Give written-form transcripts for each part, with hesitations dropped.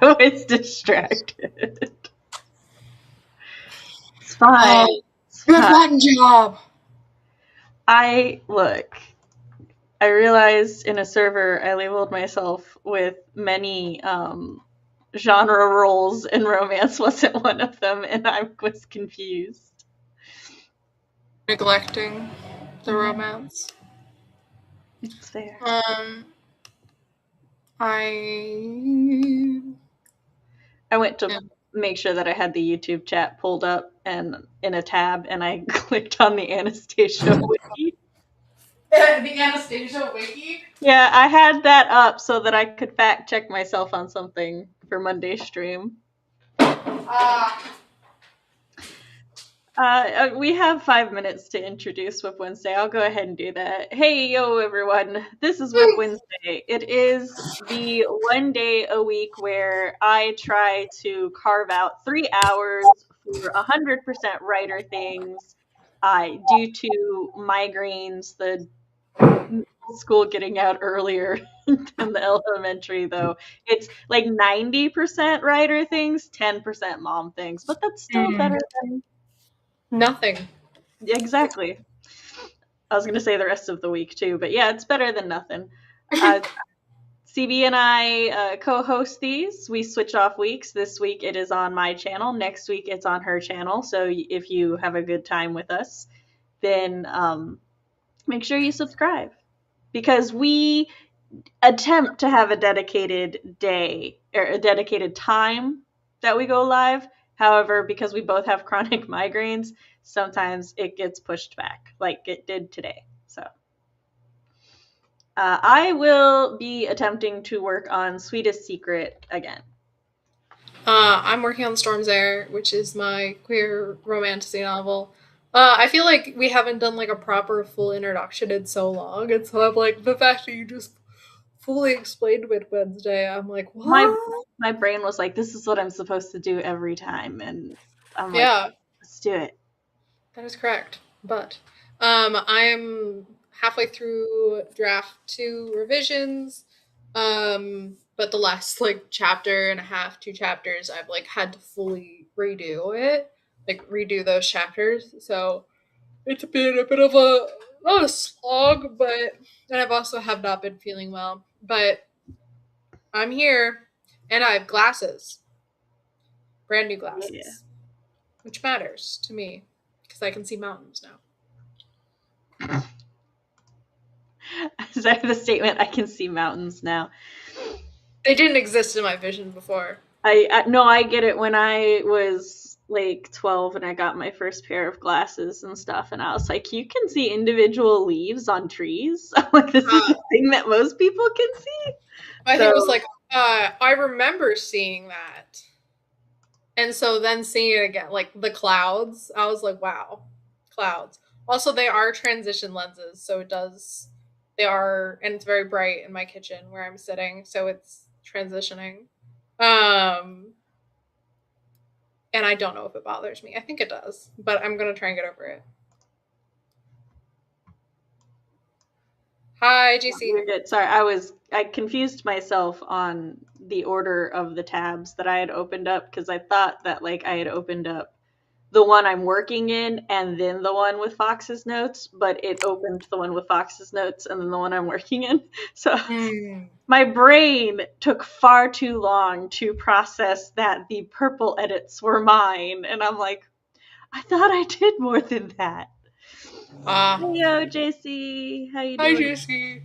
always distracted. It's fine. It's You had fine. one job. I realized in a server I labeled myself with many genre roles, and romance wasn't one of them, and I was confused. Neglecting the romance. It's fair. I went to make sure that I had the YouTube chat pulled up and in a tab, and I clicked on the Anastasia wiki. The Anastasia wiki? Yeah, I had that up so that I could fact check myself on something for Monday's stream. We have 5 minutes to introduce WIP Wednesday. I'll go ahead and do that. Hey, yo, everyone. This is WIP Wednesday. It is the one day a week where I try to carve out 3 hours for 100% writer things. Due to migraines, the school getting out earlier than the elementary, though. It's like 90% writer things, 10% mom things, but that's still better than nothing. Exactly. I was going to say the rest of the week too, but yeah, it's better than nothing. CB and I co-host these. We switch off weeks. This week it is on my channel. Next week it's on her channel. So if you have a good time with us, then make sure you subscribe, because we attempt to have a dedicated day or a dedicated time that we go live. However, because we both have chronic migraines, sometimes it gets pushed back, like it did today. So I will be attempting to work on Sweetest Secret again. I'm working on Storm's Heir, which is my queer romantasy novel. I feel like we haven't done like a proper full introduction in so long, and so I'm like, the fact that you just fully explained WIP Wednesday, I'm like, what? My brain was like, this is what I'm supposed to do every time, and I'm like, yeah, let's do it. That is correct. But I'm halfway through draft 2 revisions. But the last like chapter and a half, 2 chapters, I've like had to fully redo it, like redo those chapters. So it's been a bit of a not a slog, but and I've also have not been feeling well. But I'm here, and I have glasses, brand new glasses, which matters to me because I can see mountains now. Is that the statement? I can see mountains now. They didn't exist in my vision before. I get it. When I was like 12 and I got my first pair of glasses and stuff, and I was like, you can see individual leaves on trees. I'm like, this is the thing that most people can see. I think it was like, I remember seeing that. And so then seeing it again, like the clouds, I was like, wow, clouds. Also, they are transition lenses, so they are, and it's very bright in my kitchen where I'm sitting, so it's transitioning. And I don't know if it bothers me. I think it does, but I'm going to try and get over it. Hi, JC. You're good. Sorry, I confused myself on the order of the tabs that I had opened up, because I thought that like I had opened up the one I'm working in and then the one with Fox's notes, but it opened the one with Fox's notes and then the one I'm working in. So my brain took far too long to process that the purple edits were mine, and I'm like, I thought I did more than that. Yo, JC, how you doing? Hi, JC.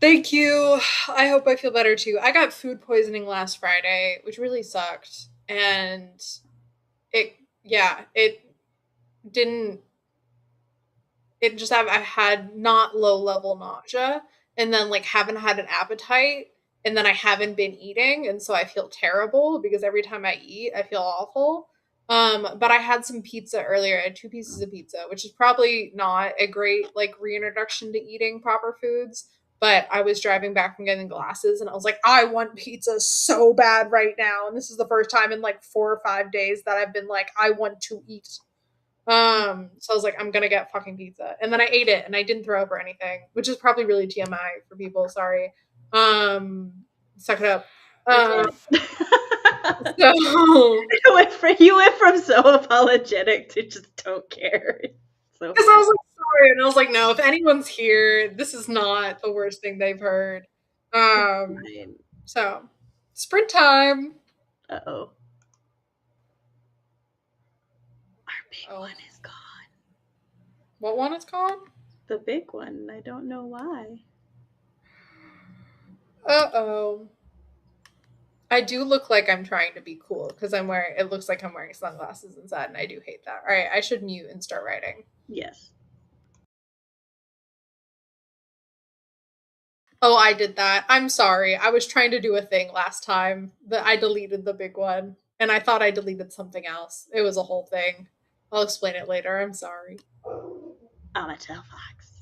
Thank you. I hope I feel better too. I got food poisoning last Friday, which really sucked. And it I had not low level nausea, and then like haven't had an appetite, and then I haven't been eating, and so I feel terrible because every time I eat, I feel awful. But I had some pizza earlier. I had 2 pieces of pizza, which is probably not a great like reintroduction to eating proper foods. But I was driving back from getting glasses, and I was like, I want pizza so bad right now. And this is the first time in like 4 or 5 days that I've been like, I want to eat. So I was like, I'm gonna get fucking pizza. And then I ate it and I didn't throw up or anything, which is probably really TMI for people. Sorry. Suck it up. Um, It's so you went from so apologetic to just don't care. So because I was like, sorry, and I was like, no, if anyone's here, this is not the worst thing they've heard. fine. So sprint time. Uh-oh. Our big Oh, one is gone. what one is called? The big one. I don't know why. Uh-oh. I do look like I'm trying to be cool because I'm wearing, it looks like I'm wearing sunglasses inside, and I do hate that. All right, I should mute and start writing. Yes. Oh, I did that. I'm sorry. I was trying to do a thing last time that I deleted the big one, and I thought I deleted something else. It was a whole thing. I'll explain it later. I'm sorry. I'm a tell fox.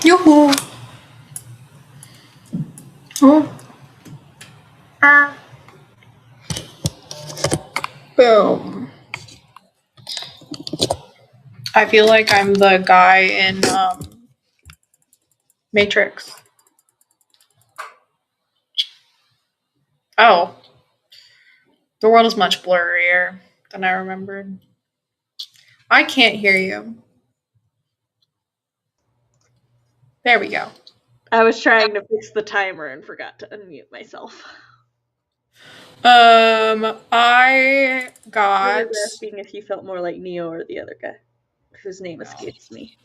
Yoo-hoo. Oh. Boom. I feel like I'm the guy in Matrix. Oh. The world is much blurrier than I remembered. I can't hear you. There we go. I was trying to fix the timer and forgot to unmute myself. I got. You were asking if you felt more like Neo or the other guy, whose name escapes me.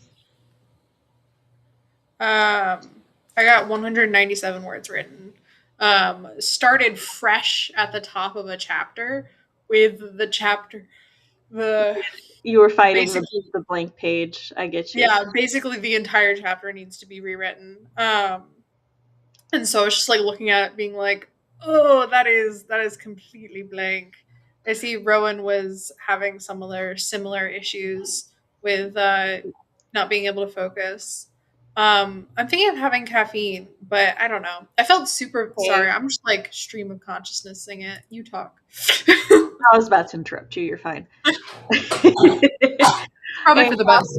I got 197 words written. Started fresh at the top of a chapter with the chapter. You were fighting the blank page. I get you. Yeah, basically the entire chapter needs to be rewritten. And so I was just like looking at it, being like, "Oh, that is completely blank." I see Rowan was having similar issues with not being able to focus. I'm thinking of having caffeine, but I don't know. I felt super sorry. I'm just like stream of consciousness-ing it. You talk. I was about to interrupt you. You're fine. Probably for the best.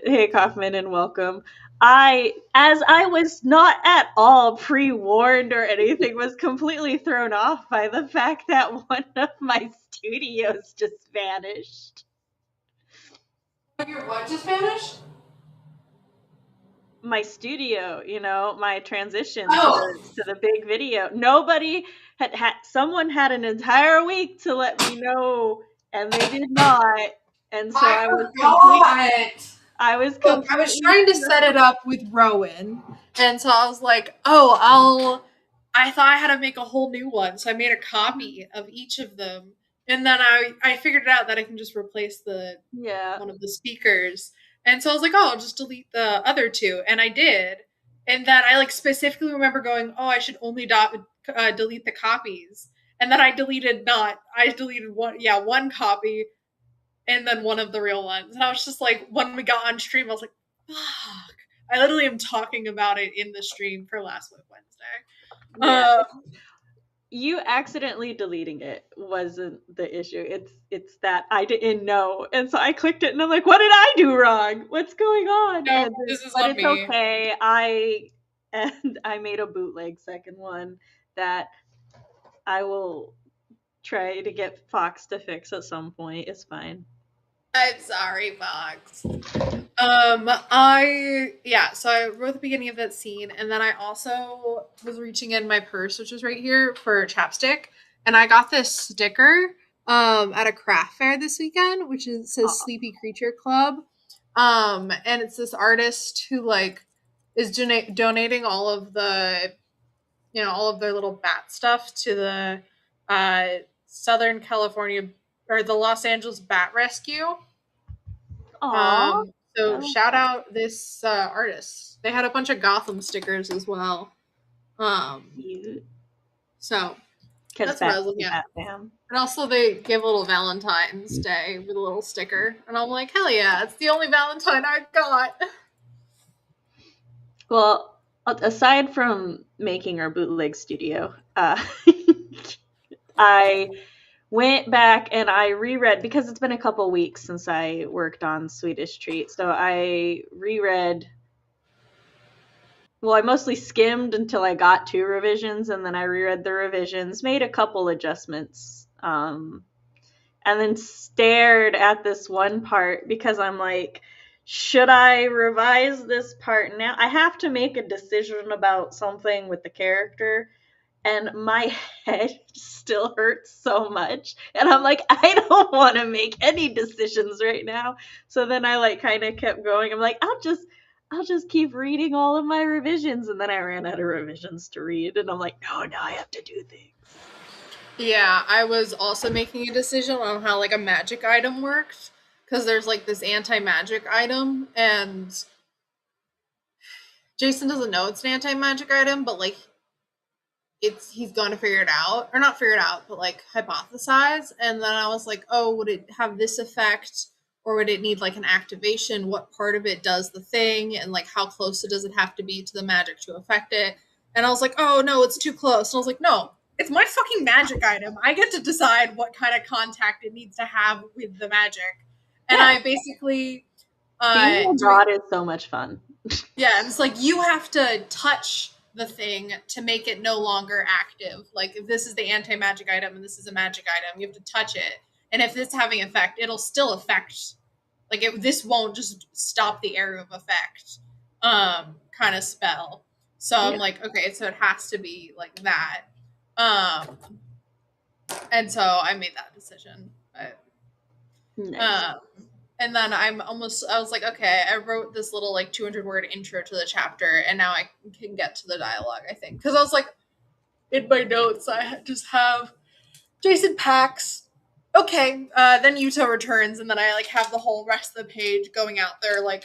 Hey, Kaufman, and welcome. As I was not at all pre-warned or anything, was completely thrown off by the fact that one of my studios just vanished. Your what just vanished? My studio, my transition to the big video. Nobody someone had an entire week to let me know, and they did not. And so I was trying to set it up with Rowan, and so I was like, I thought I had to make a whole new one, so I made a copy of each of them, and then I figured it out that I can just replace one of the speakers, and so I was like, oh, I'll just delete the other two, and I did, and then I like specifically remember going, oh, I should only delete the copies, and then I deleted one copy. And then one of the real ones. And I was just like, when we got on stream, I was like, fuck. I literally am talking about it in the stream for last WIP Wednesday. Yeah. You accidentally deleting it wasn't the issue. It's that I didn't know. And so I clicked it and I'm like, what did I do wrong? What's going on? No, this is on me. Okay. I made a bootleg second one that I will try to get Fox to fix at some point. It's fine. I'm sorry, Fox. So I wrote the beginning of that scene, and then I also was reaching in my purse, which is right here, for chapstick, and I got this sticker at a craft fair this weekend, which says Sleepy Creature Club. And it's this artist who is donating all of the all of their little bat stuff to the Southern California or the Los Angeles Bat Rescue. So shout out this artist. They had a bunch of Gotham stickers as well. So that's what I was looking at. And also they give a little Valentine's Day with a little sticker. And I'm like, hell yeah, it's the only Valentine I've got. Well, aside from making our bootleg studio, I went back and I reread, because it's been a couple weeks since I worked on Swedish Treat. So I reread. Well, I mostly skimmed until I got 2 revisions, and then I reread the revisions, made a couple adjustments, and then stared at this one part because I'm like, should I revise this part now? I have to make a decision about something with the character, and my head still hurts so much. And I'm like, I don't want to make any decisions right now. So then I kind of kept going. I'm like, I'll just keep reading all of my revisions. And then I ran out of revisions to read. And I'm like, no, I have to do things. Yeah, I was also making a decision on how a magic item works. Because there's this anti-magic item. And Jason doesn't know it's an anti-magic item. But he's going to figure it out. Or not figure it out, but hypothesize. And then I was like, oh, would it have this effect? or would it need like an activation? What part of it does the thing, and like how close does it have to be to the magic to affect it? And I was like, oh no, it's too close. And I was like, no, it's my fucking magic item. I get to decide what kind of contact it needs to have with the magic. And I basically being a god is so much fun. Yeah, and it's like you have to touch the thing to make it no longer active. Like if this is the anti-magic item and this is a magic item, you have to touch it. And if it's having effect, it'll still affect. Like this won't just stop the area of effect kind of spell. So I'm like, okay, so it has to be like that. And so I made that decision. Nice. And then I was like, okay, I wrote this little like 200-word intro to the chapter, and now I can get to the dialogue, I think. Because I was like, in my notes, I just have Jason packs. Okay, then Yuta returns, and then I like have the whole rest of the page going out there like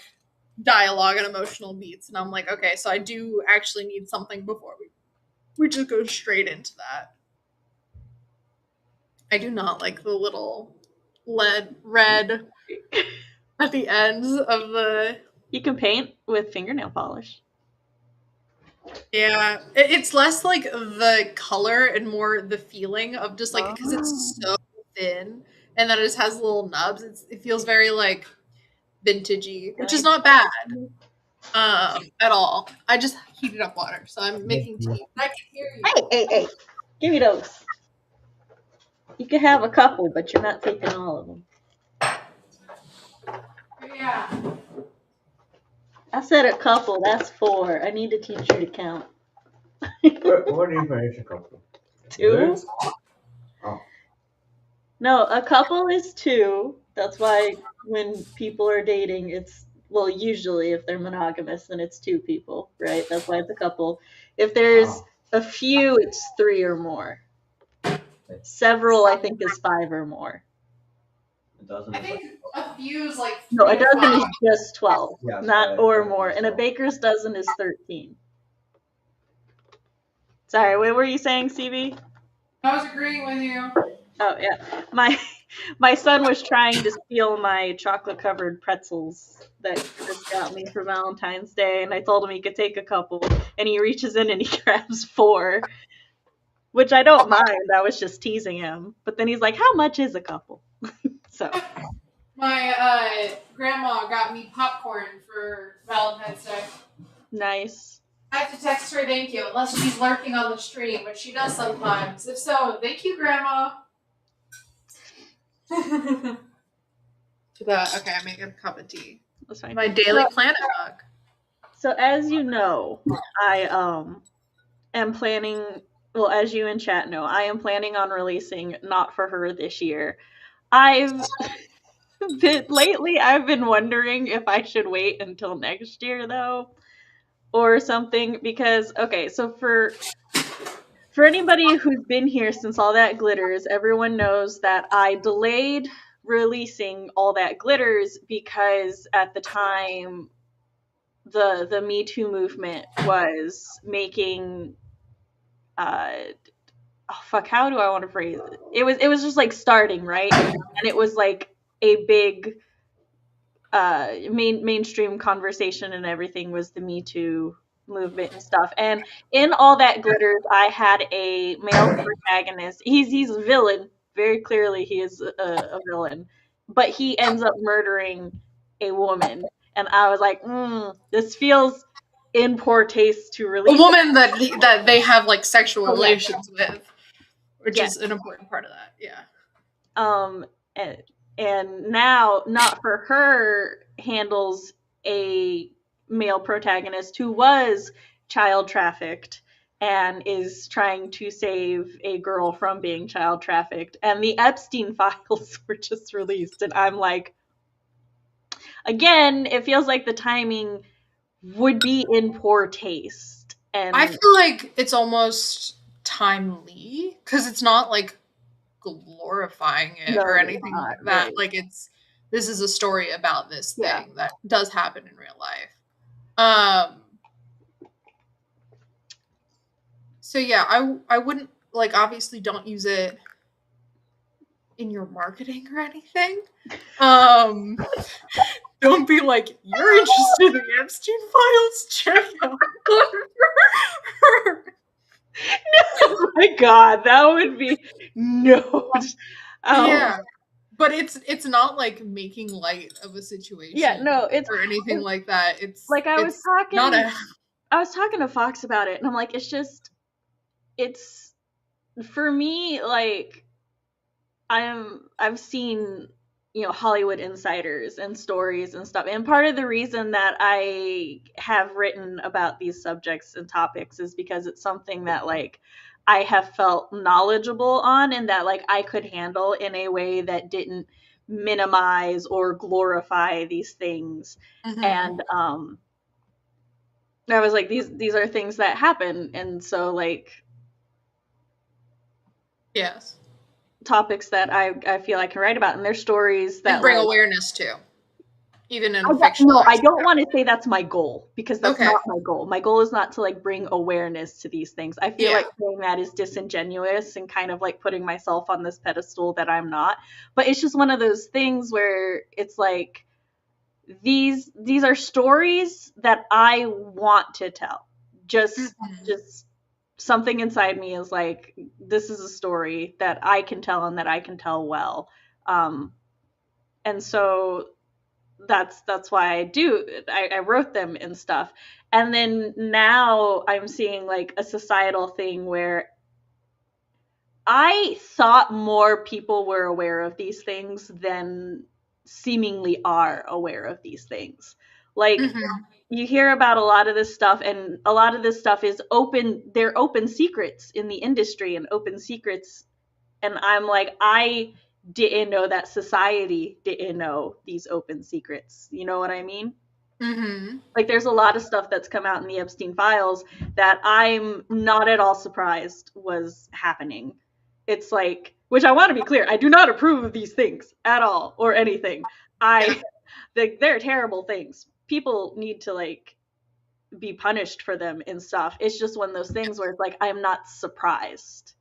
dialogue and emotional beats. And I'm like, okay, so I do actually need something before we just go straight into that. I do not like the little red at the ends of the... You can paint with fingernail polish. Yeah, it's less like the color and more the feeling of just like, because it's so thin and then it just has little nubs. It feels very like vintagey, which is not bad at all. I just heated up water, so I'm making tea. I can hear you. Hey, give me those. You can have a couple, but you're not taking all of them. Yeah. I said a couple, that's 4. I need to teach you to count. What do you finish a couple? 2? Oh. No, a couple is 2. That's why when people are dating, it's, well, usually if they're monogamous, then it's 2 people, right? That's why it's a couple. If there's a few, it's 3 or more. Several, I think, is 5 or more. I think a few is like... No, a dozen is just 12, not or more. And a baker's dozen is 13. Sorry, what were you saying, CB? I was agreeing with you. Oh, yeah. My son was trying to steal my chocolate-covered pretzels that Chris got me for Valentine's Day, and I told him he could take a couple, and he reaches in and he grabs 4, which I don't mind. I was just teasing him. But then he's like, how much is a couple? So... My grandma got me popcorn for Valentine's Day. Nice. I have to text her thank you, unless she's lurking on the stream, which she does sometimes. If so, thank you, Grandma. Okay, I make a cup of tea. That's fine. My daily planet mug. So as you know, I am planning, well, as you in chat know, I am planning on releasing Not For Her this year. Lately, I've been wondering if I should wait until next year, though, or something, because, okay, so for anybody who's been here since All That Glitters, everyone knows that I delayed releasing All That Glitters because at the time, the Me Too movement was making, how do I want to phrase it? It was just, like, starting, right? And it was, like, a big mainstream conversation and everything was the Me Too movement and stuff. And in All That Glitters, I had a male protagonist. He's a villain. Very clearly, he is a villain. But he ends up murdering a woman. And I was like, this feels in poor taste to release. A woman that they have, like, sexual relations with, which is an important part of that, yeah. And now Not For Her handles a male protagonist who was child trafficked and is trying to save a girl from being child trafficked. And the Epstein files were just released. And I'm like, again, it feels like the timing would be in poor taste. And I feel like it's almost timely because it's not like glorifying it or anything like that. Right. Like this is a story about this thing that does happen in real life. So yeah, I wouldn't, like, obviously don't use it in your marketing or anything. Don't be like, you're interested in the Epstein files? Check out. Oh my god, that would be no. Yeah. But it's not like making light of a situation. Yeah, no, it's or anything like that. It's like I was talking to Fox about it, and I'm like, it's for me, like I've seen, Hollywood insiders and stories and stuff. And part of the reason that I have written about these subjects and topics is because it's something that like I have felt knowledgeable on, and that like I could handle in a way that didn't minimize or glorify these things. Mhm. And I was like, these are things that happen, and so like yes, topics that I feel I can write about, and there's stories that and bring like, awareness to, even in no, I don't want to say that's my goal, because that's Okay. not my goal. My goal is not to like bring awareness to these things. I feel Yeah. like saying that is disingenuous and kind of like putting myself on this pedestal that I'm not. But it's just one of those things where it's like these are stories that I want to tell. Just something inside me is like, this is a story that I can tell and that I can tell well. And so that's why I wrote them and stuff. And then now I'm seeing like a societal thing where I thought more people were aware of these things than seemingly are aware of these things. Like, you hear about a lot of this stuff, and a lot of this stuff is they're open secrets in the industry and open secrets. And I'm like, I didn't know that society didn't know these open secrets. You know what I mean? Like, there's a lot of stuff that's come out in the Epstein files that I'm not at all surprised was happening. It's like, which I want to be clear, I do not approve of these things at all or anything. They're terrible things. People need to like be punished for them and stuff. It's just one of those things where it's like, I'm not surprised.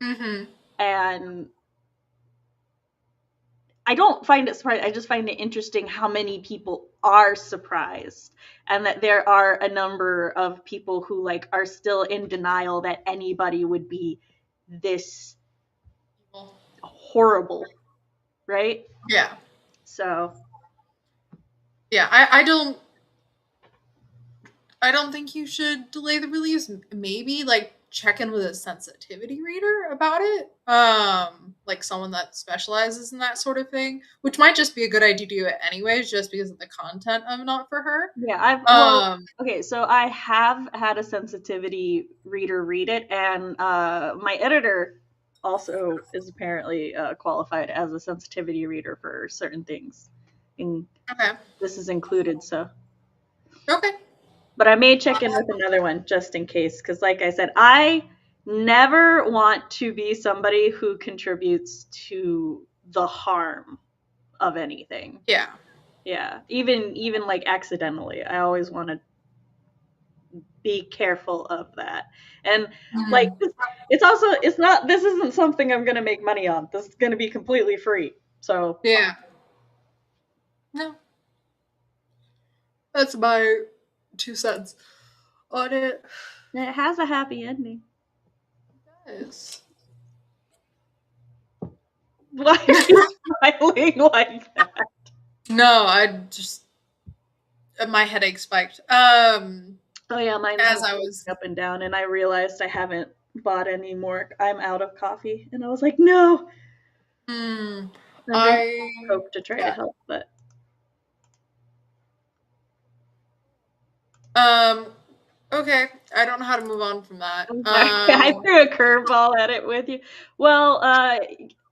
And I don't find it surprising. I just find it interesting how many people are surprised, and that there are a number of people who like are still in denial that anybody would be this horrible, right? Yeah. So yeah, I don't think you should delay the release. Maybe like check in with a sensitivity reader about it. Like someone that specializes in that sort of thing, which might just be a good idea to do it anyways, just because of the content of Not For Her. yeah, okay, so I have had a sensitivity reader read it, and my editor also is apparently qualified as a sensitivity reader for certain things. And this is included, so. Okay. But I may check in with another one just in case, because like I said, I never want to be somebody who contributes to the harm of anything. Yeah, even like accidentally. I always want to be careful of that. And like, this isn't something I'm going to make money on. This is going to be completely free. So yeah. No. That's my 2 cents on it. It has a happy ending. It does. Why are you smiling like that? No, I just my headache spiked. Oh yeah, mine as I was up and down, and I realized I haven't bought any more. I'm out of coffee, and I was like, no. I hope to try to help, but okay. I don't know how to move on from that. I threw a curveball at it with you. Well,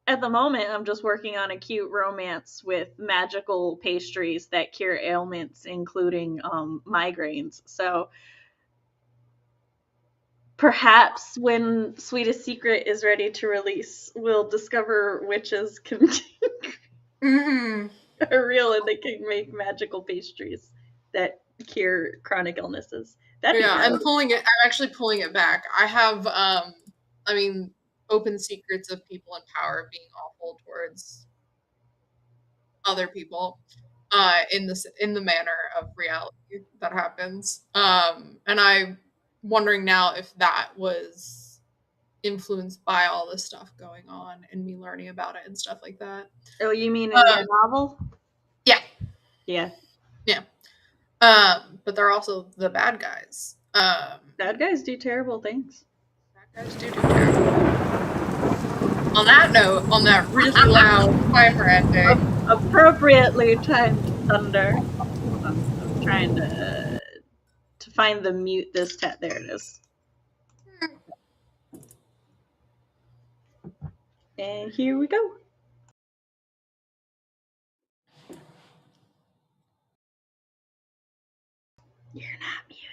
at the moment, I'm just working on a cute romance with magical pastries that cure ailments, including migraines. So perhaps when Sweetest Secret is ready to release, we'll discover witches can are real, and they can make magical pastries that cure chronic illnesses. I'm actually pulling it back. I have I mean, open secrets of people in power being awful towards other people in the manner of reality that happens. And I'm wondering now if that was influenced by all this stuff going on and me learning about it and stuff like that. Oh, you mean in the novel? Yeah. Yeah. Yeah. But they're also the bad guys. Bad guys do terrible things. Bad guys do terrible. On that note, on that really loud timer ending. Appropriately timed thunder. I'm trying to find the mute this tab. There it is. And here we go. You're not muted.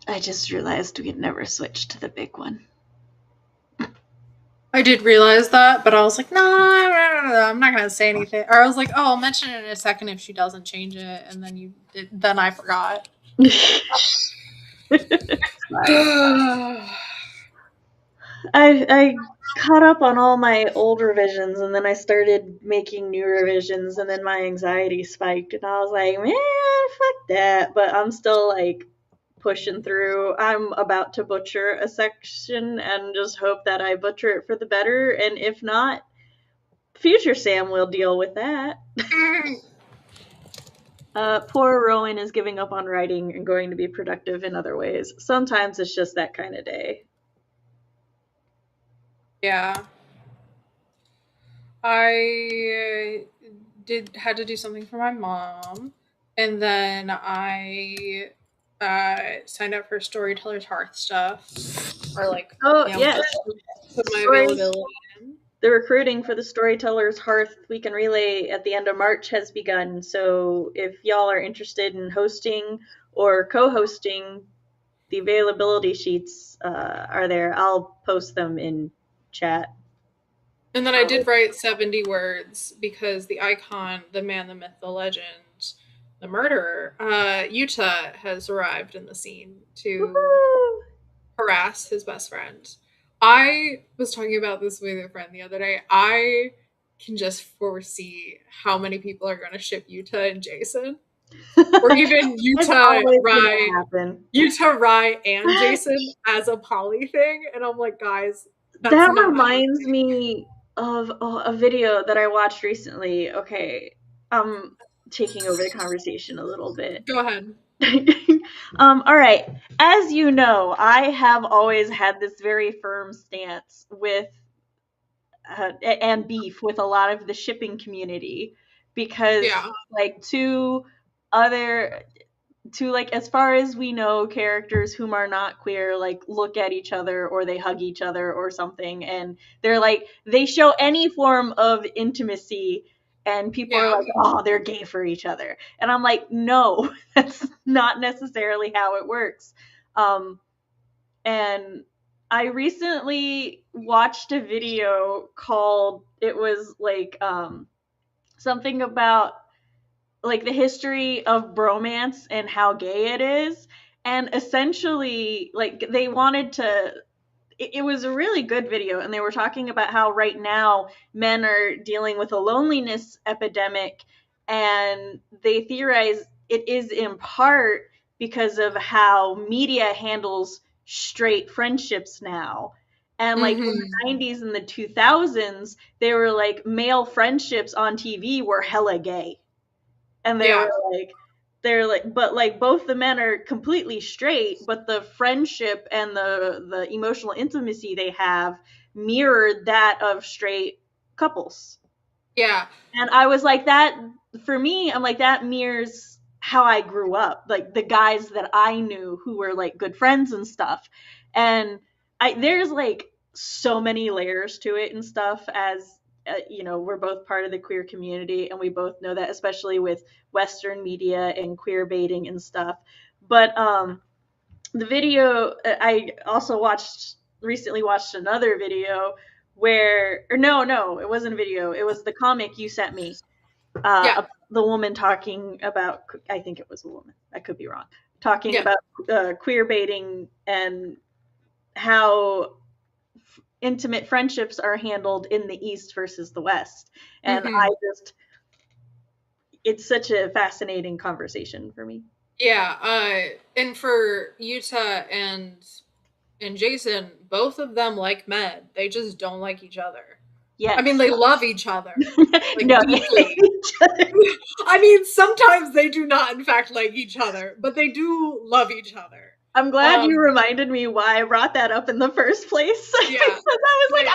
I just realized we had never switched to the big one. I did realize that, but I was like, no, I'm not gonna say anything. Or I was like, oh, I'll mention it in a second if she doesn't change it, and then I forgot. I caught up on all my old revisions, and then I started making new revisions, and then my anxiety spiked, and I was like, man, fuck that. But I'm still like pushing through. I'm about to butcher a section and just hope that I butcher it for the better, and if not, future Sam will deal with that. Poor Rowan is giving up on writing and going to be productive in other ways. Sometimes it's just that kind of day. Yeah. I had to do something for my mom, and then I signed up for Storytellers Hearth stuff, or like yes, put my availability in. The recruiting for the Storytellers Hearth Weekend Relay at the end of March has begun. So if y'all are interested in hosting or co-hosting, the availability sheets are there. I'll post them in chat. And then I did write 70 words because the icon, the man, the myth, the legend, the murderer, Yuta has arrived in the scene to harass his best friend. I was talking about this with a friend the other day. I can just foresee how many people are going to ship Yuta and Jason. Or even Yuta, Rai, and Jason as a poly thing. And I'm like, guys, that reminds me of a video that I watched recently. Okay, I'm taking over the conversation a little bit. Go ahead. All right. As you know, I have always had this very firm stance with and beef with a lot of the shipping community because, like, as far as we know, characters whom are not queer, like, look at each other or they hug each other or something, and they're like, they show any form of intimacy, and people are like, oh, they're gay for each other. And I'm like, no, that's not necessarily how it works. And I recently watched a video called, it was like something about like the history of bromance and how gay it is. And essentially, like, they wanted to, it was a really good video, and they were talking about how right now men are dealing with a loneliness epidemic, and they theorize it is in part because of how media handles straight friendships now. And like in the 90s and the 2000s, they were like, male friendships on TV were hella gay. And they're like, but like both the men are completely straight, but the friendship and the emotional intimacy they have mirrored that of straight couples. Yeah. And I was like, that, for me, I'm like, that mirrors how I grew up, like the guys that I knew who were like good friends and stuff. And there's like so many layers to it and stuff, as you know, we're both part of the queer community, and we both know that, especially with Western media and queer baiting and stuff. But the video, I also recently watched another video where, or no, it wasn't a video. It was the comic you sent me. The woman talking about, I think it was a woman, I could be wrong, talking about queer baiting and how intimate friendships are handled in the East versus the West. And it's such a fascinating conversation for me. Yeah, and for Yuta and Jason, both of them like men. They just don't like each other. Yeah, I mean, they love each other. Like, no, deeply. I mean, sometimes they do not, in fact, like each other, but they do love each other. I'm glad you reminded me why I brought that up in the first place. Yeah. Because I was like, why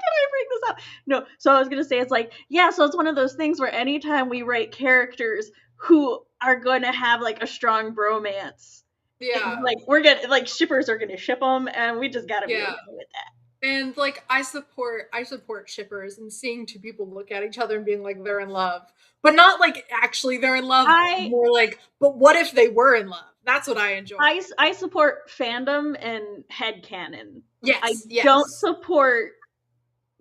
did I bring this up? No, so I was going to say, it's like, yeah, so it's one of those things where anytime we write characters who are going to have like a strong bromance, like we're going to, like, shippers are going to ship them, and we just got to be okay with that. And like, I support shippers and seeing two people look at each other and being like, they're in love, but not like actually they're in love. More like, but what if they were in love? That's what I enjoy. I support fandom and headcanon. Yes. I don't support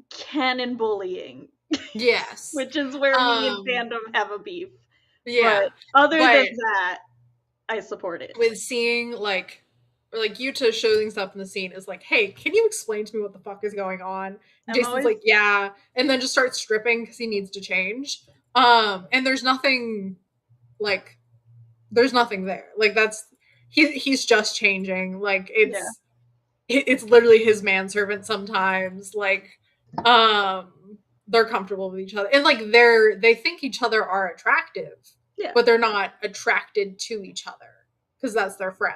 canon bullying. Yes. Which is where me and fandom have a beef. Yeah. But other than that, I support it. With seeing like Yuta showing stuff in the scene is like, hey, can you explain to me what the fuck is going on? And Jason's like, yeah, and then just starts stripping because he needs to change. And there's nothing there. Like that's he's just changing. Like it's literally his manservant sometimes. Like they're comfortable with each other, and like they think each other are attractive, but they're not attracted to each other because that's their friend.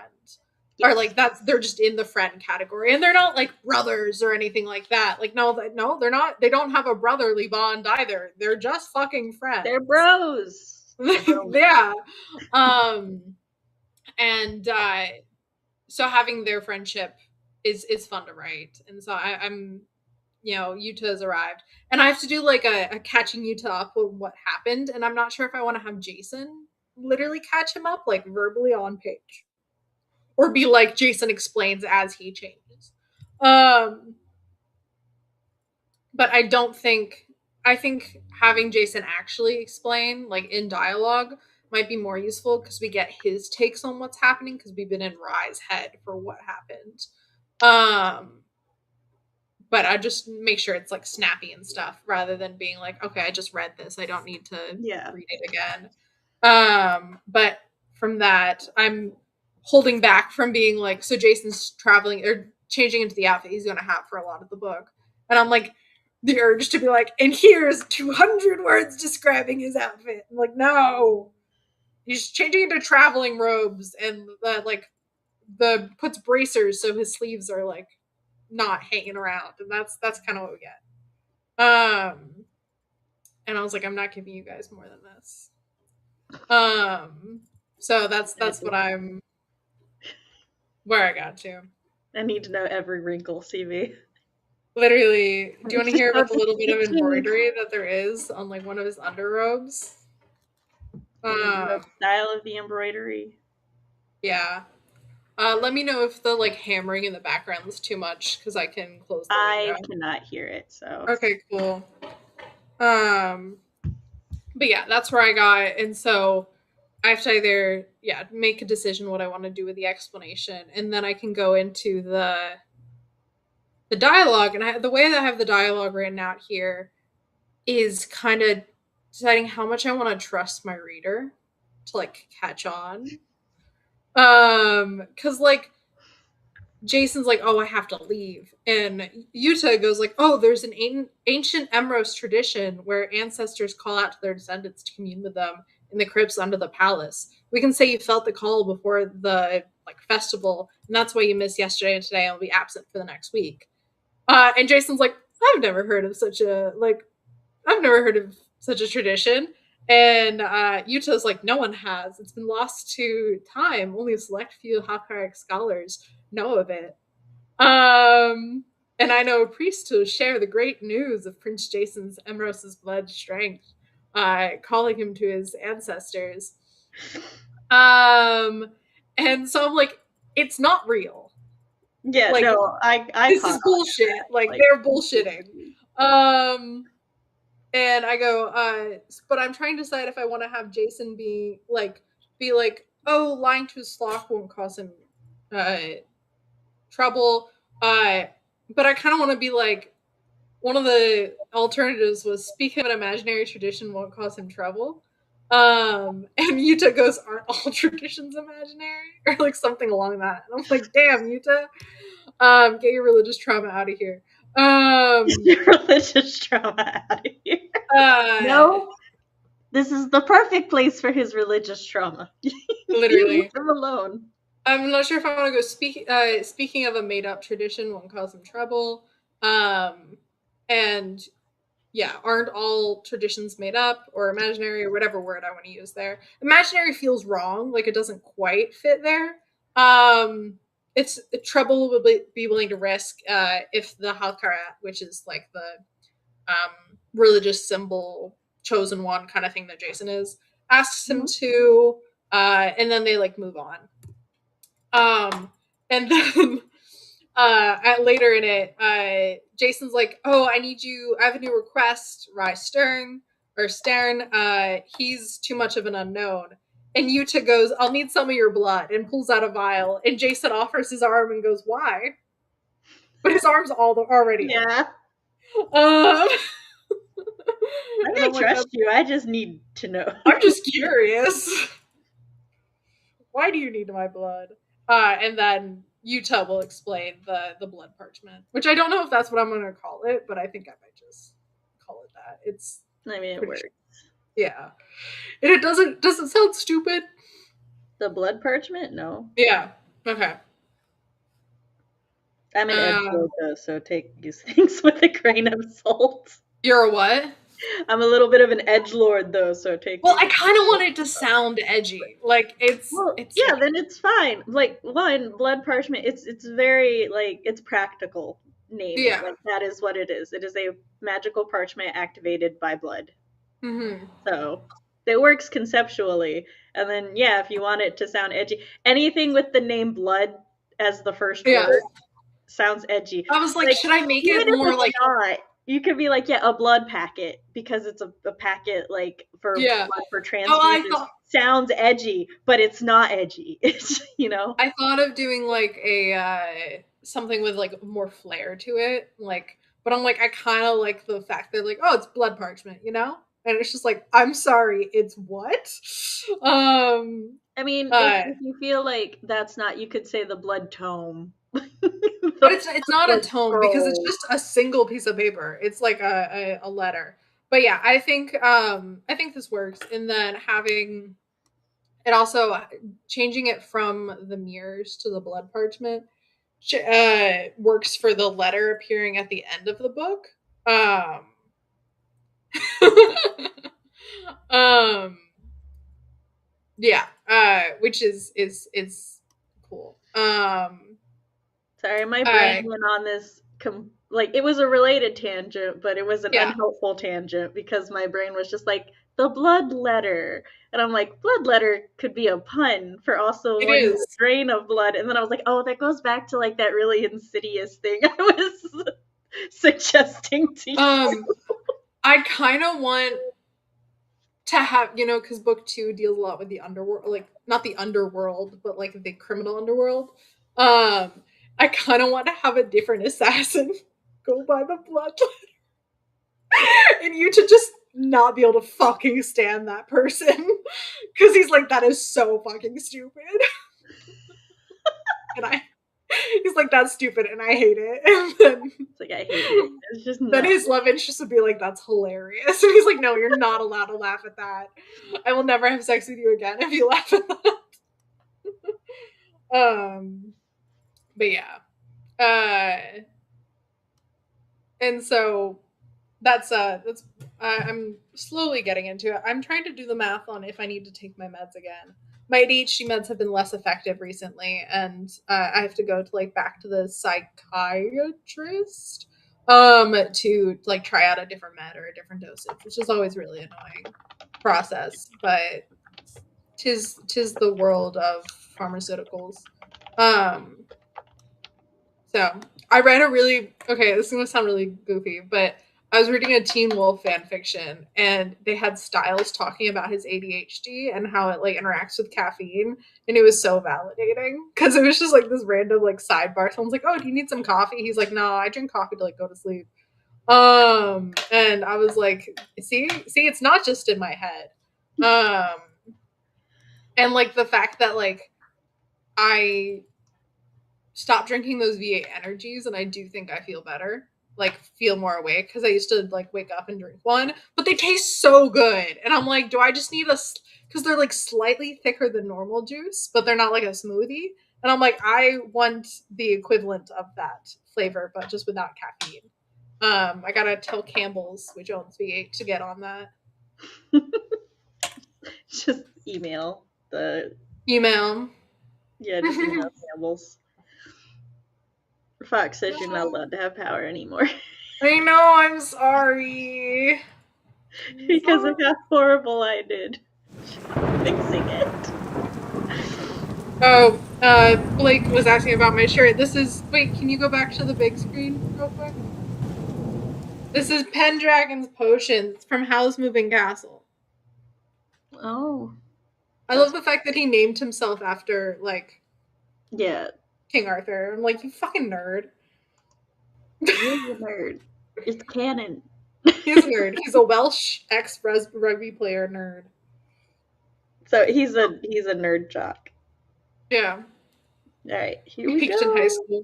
Or like they're just in the friend category, and they're not like brothers or anything like that. Like no, they're not. They don't have a brotherly bond either. They're just fucking friends. They're bros. Yeah. And so having their friendship is fun to write, and so I'm Yuta has arrived, and I have to do like a catching Yuta up with what happened, and I'm not sure if I want to have Jason literally catch him up like verbally on page, or be like Jason explains as he changes. But I think having Jason actually explain like in dialogue might be more useful because we get his takes on what's happening because we've been in Rai's head for what happened. But I just make sure it's like snappy and stuff rather than being like, okay, I just read this. I don't need to read it again. But from that, I'm holding back from being like, so Jason's traveling or changing into the outfit he's going to have for a lot of the book. And I'm like, the urge to be like, and here's 200 words describing his outfit. I'm like, no. He's changing into traveling robes and puts bracers so his sleeves are like not hanging around, and that's kind of what we get. And I was like, I'm not giving you guys more than this. So that's what I'm where I got to. I need to know every wrinkle, CV. Literally, do you want to hear about the little bit of embroidery that there is on like one of his underrobes? The style of the embroidery. Yeah. Let me know if the like hammering in the background is too much because I can close the window. I cannot hear it, so okay, cool. But yeah, that's where I got, and so I have to either make a decision what I want to do with the explanation, and then I can go into the dialogue. And the way that I have the dialogue written out here is kind of deciding how much I want to trust my reader to like catch on. Because like Jason's like, oh, I have to leave, and Yuta goes like, oh, there's an ancient Emros tradition where ancestors call out to their descendants to commune with them in the crypts under the palace. We can say you felt the call before the like festival, and that's why you missed yesterday and today and will be absent for the next week. And Jason's like, I've never heard of such a tradition. And Yuta's like, no one has. It's been lost to time. Only a select few Hakkaric scholars know of it. And I know a priest who will share the great news of Prince Jason's Emros's blood strength, calling him to his ancestors. And so I'm like, it's not real. Yeah, like, no, I this is bullshit. Like they're bullshitting. And I go, but I'm trying to decide if I want to have Jason be like, oh, lying to his flock won't cause him trouble. But I kind of want to be like, one of the alternatives was speaking of an imaginary tradition won't cause him trouble. And Yuta goes, aren't all traditions imaginary? Or like something along that. And I'm like, damn, Yuta, get your religious trauma out of here. Your religious trauma out of here. No, this is the perfect place for his religious trauma. Literally, leave him alone. I'm not sure if I want to go speaking of a made-up tradition won't cause him trouble. And yeah, aren't all traditions made up or imaginary or whatever word I want to use there. Imaginary feels wrong, like it doesn't quite fit there. It's trouble would be willing to risk if the Halkarat, which is like the religious symbol, chosen one kind of thing that Jason is, asks him to, and then they like move on. And then later in it, Jason's like, "Oh, I have a new request, Stern. He's too much of an unknown." And Yuta goes, "I'll need some of your blood," and pulls out a vial. And Jason offers his arm and goes, "Why?" But his arm's already Yeah. I trust you. I just need to know. I'm just curious. Why do you need my blood? And then Yuta will explain the blood parchment, which I don't know if that's what I'm going to call it, but I think I might just call it that. It works. Yeah. And it doesn't sound stupid. The blood parchment? No. Yeah. Okay. I'm an edgelord though, so take these things with a grain of salt. You're a what? I'm a little bit of an edgelord though, so take. Well, I kind of want it to sound edgy, like it's. Yeah, then it's fine. Like blood parchment. It's very it's practical name. Yeah, like that is what it is. It is a magical parchment activated by blood. Mm-hmm. So it works conceptually, and then if you want it to sound edgy, anything with the name blood as the first word sounds edgy. I was like, should I make it more like? Not. You could be like, a blood packet, because it's a packet for blood for transfusions. Sounds edgy, but it's not edgy. It's, I thought of doing like a something with like more flair to it, but I'm like, I kind of like the fact that oh, it's blood parchment, and it's just like, I'm sorry, it's what? I mean, if you feel like that's not, you could say the blood tome. But it's not a tome because it's just a single piece of paper. It's like a letter. But yeah, I think this works. And then having it also changing it from the mirrors to the blood parchment works for the letter appearing at the end of the book. Which is cool. Sorry, my brain went on this, it was a related tangent, but it was an unhelpful tangent because my brain was just like, the blood letter. And I'm like, blood letter could be a pun for also a strain of blood. And then I was like, oh, that goes back to that really insidious thing I was suggesting to you. I kind of want to have, because book 2 deals a lot with the underworld, not the underworld, but the criminal underworld. I kind of want to have a different assassin go by the blood letter. And you to just not be able to fucking stand that person. Because he's like, that is so fucking stupid. And he's like, that's stupid and I hate it. And then I hate it. It's just then his love interest would be like, that's hilarious. And he's like, no, you're not allowed to laugh at that. I will never have sex with you again if you laugh at that. But yeah. And so that's I'm slowly getting into it. I'm trying to do the math on if I need to take my meds again. My ADHD meds have been less effective recently, and I have to go to back to the psychiatrist to try out a different med or a different dosage, which is always really annoying process, but tis the world of pharmaceuticals. So I read this is gonna sound really goofy, but I was reading a Teen Wolf fan fiction, and they had Styles talking about his ADHD and how it interacts with caffeine, and it was so validating because it was just this random sidebar. Someone's like, "Oh, do you need some coffee?" He's like, "No, I drink coffee to go to sleep." And I was like, "See, it's not just in my head." And the fact that I stopped drinking those V8 energies, and I do think I feel better. Feel more awake, because I used to wake up and drink one, but they taste so good, and I'm like, do I just need because they're slightly thicker than normal juice, but they're not a smoothie, and I'm like, I want the equivalent of that flavor, but just without caffeine. I gotta tell Campbell's, which owns V8, to get on that. Just email Yeah, just email Campbell's. Fox says you're not allowed to have power anymore. I know, I'm sorry. Because of how horrible I did fixing it. Oh, Blake was asking about my shirt. This is wait, can you go back to the big screen real quick? This is Pendragon's Potions from Howl's Moving Castle. Oh. I love the fact that he named himself after like King Arthur. I'm like, you fucking nerd. He's a nerd. It's canon. He's a nerd. He's a Welsh ex-rugby player nerd. So he's a nerd jock. Yeah. All right, here He we peaked go. in high school.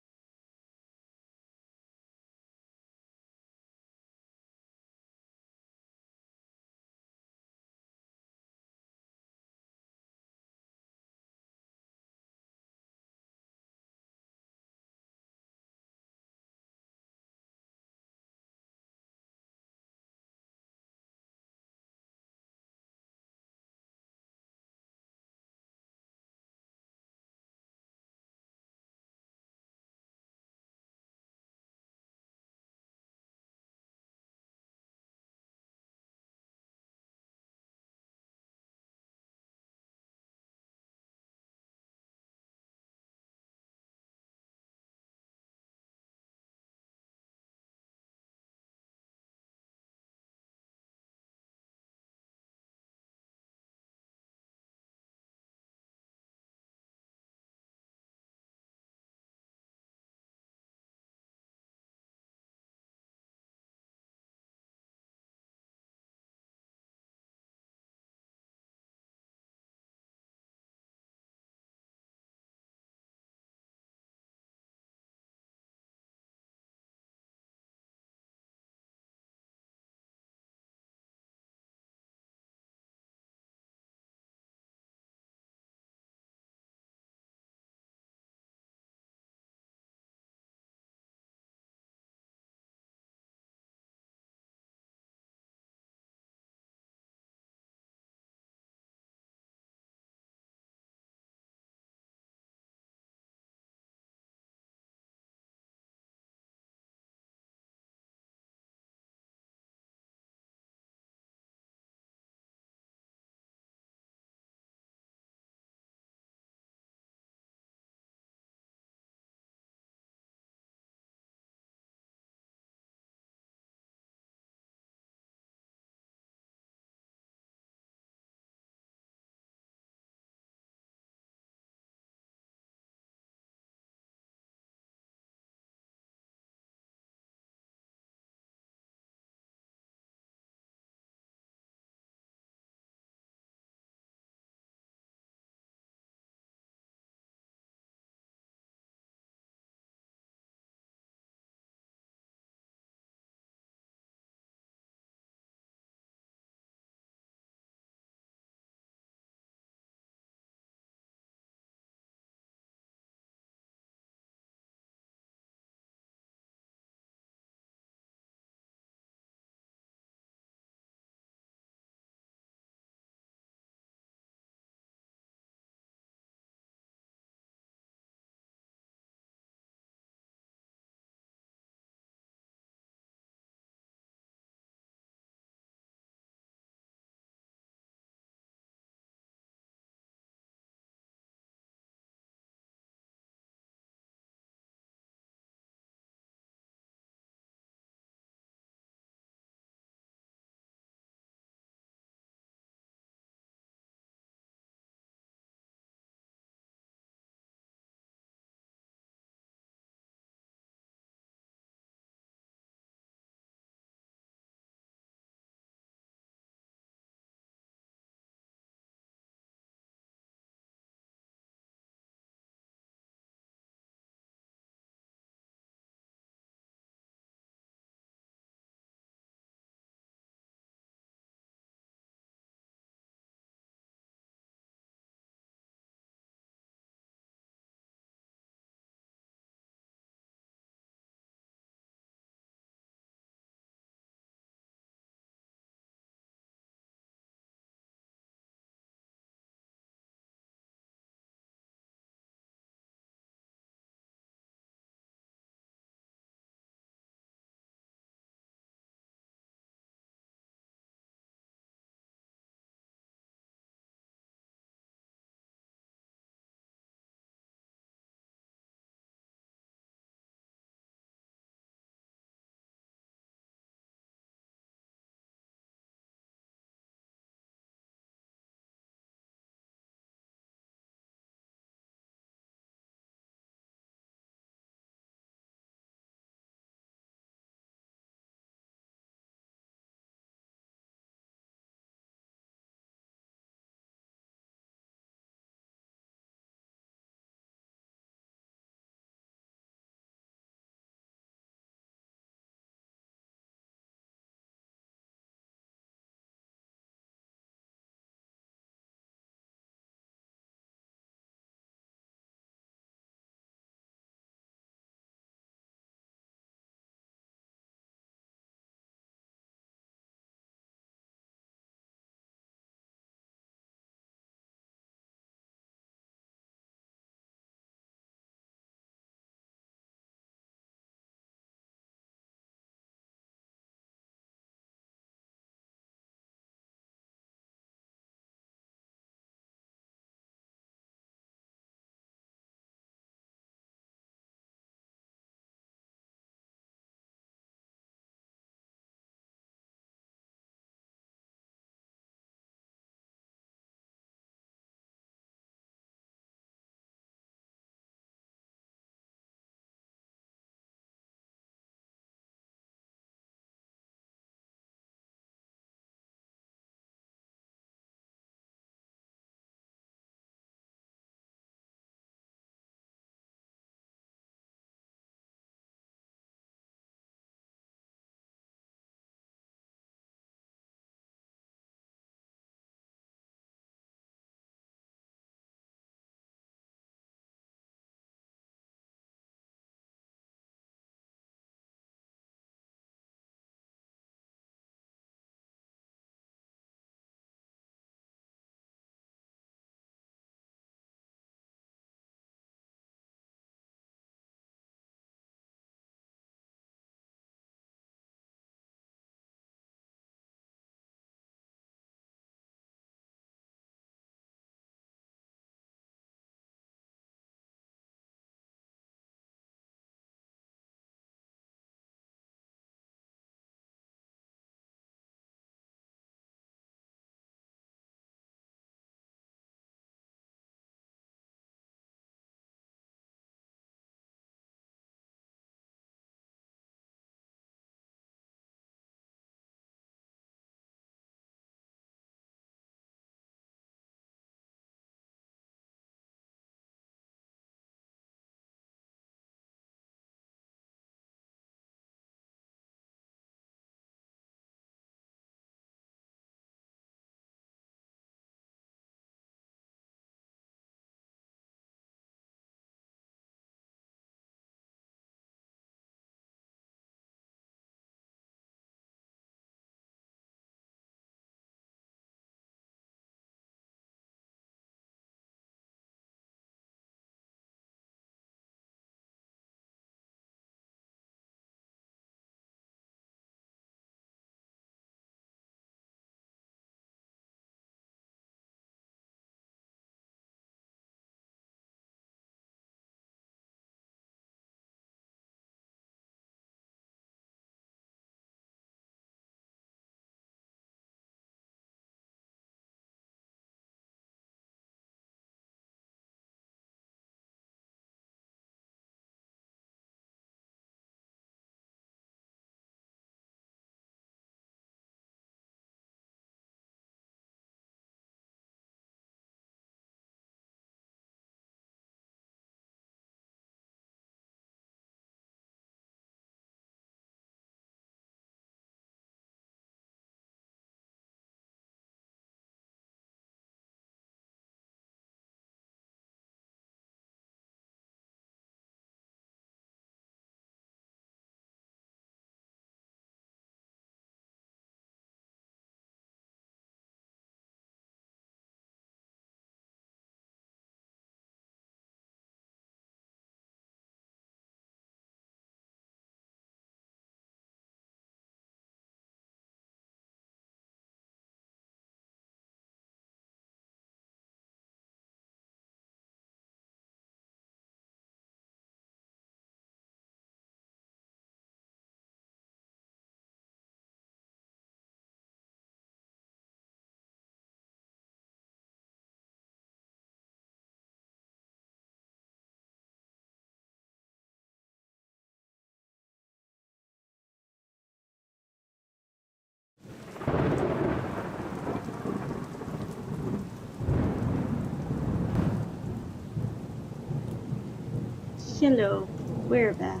Hello, we're back.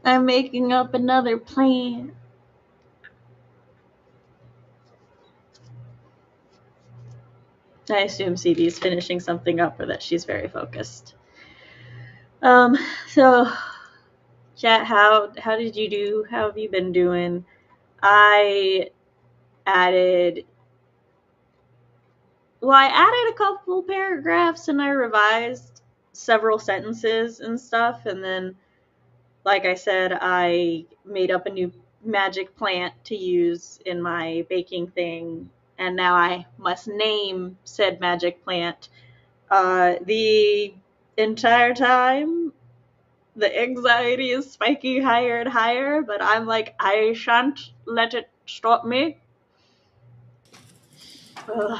I'm making up another plan. I assume CB is finishing something up or that she's very focused. So chat, how did you do? How have you been doing? I added a couple paragraphs and I revised several sentences and stuff, and then like I said, I made up a new magic plant to use in my baking thing, and now I must name said magic plant. The entire time, the anxiety is spiking higher and higher, but I'm like, I shan't let it stop me. But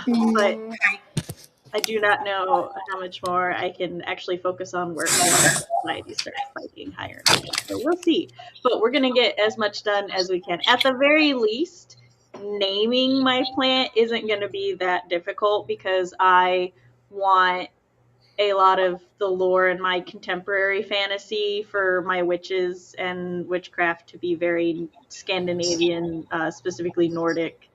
I do not know how much more I can actually focus on work once anxiety starts spiking higher and higher. So we'll see. But we're going to get as much done as we can. At the very least, naming my plant isn't going to be that difficult because I want a lot of the lore in my contemporary fantasy for my witches and witchcraft to be very Scandinavian, specifically Nordic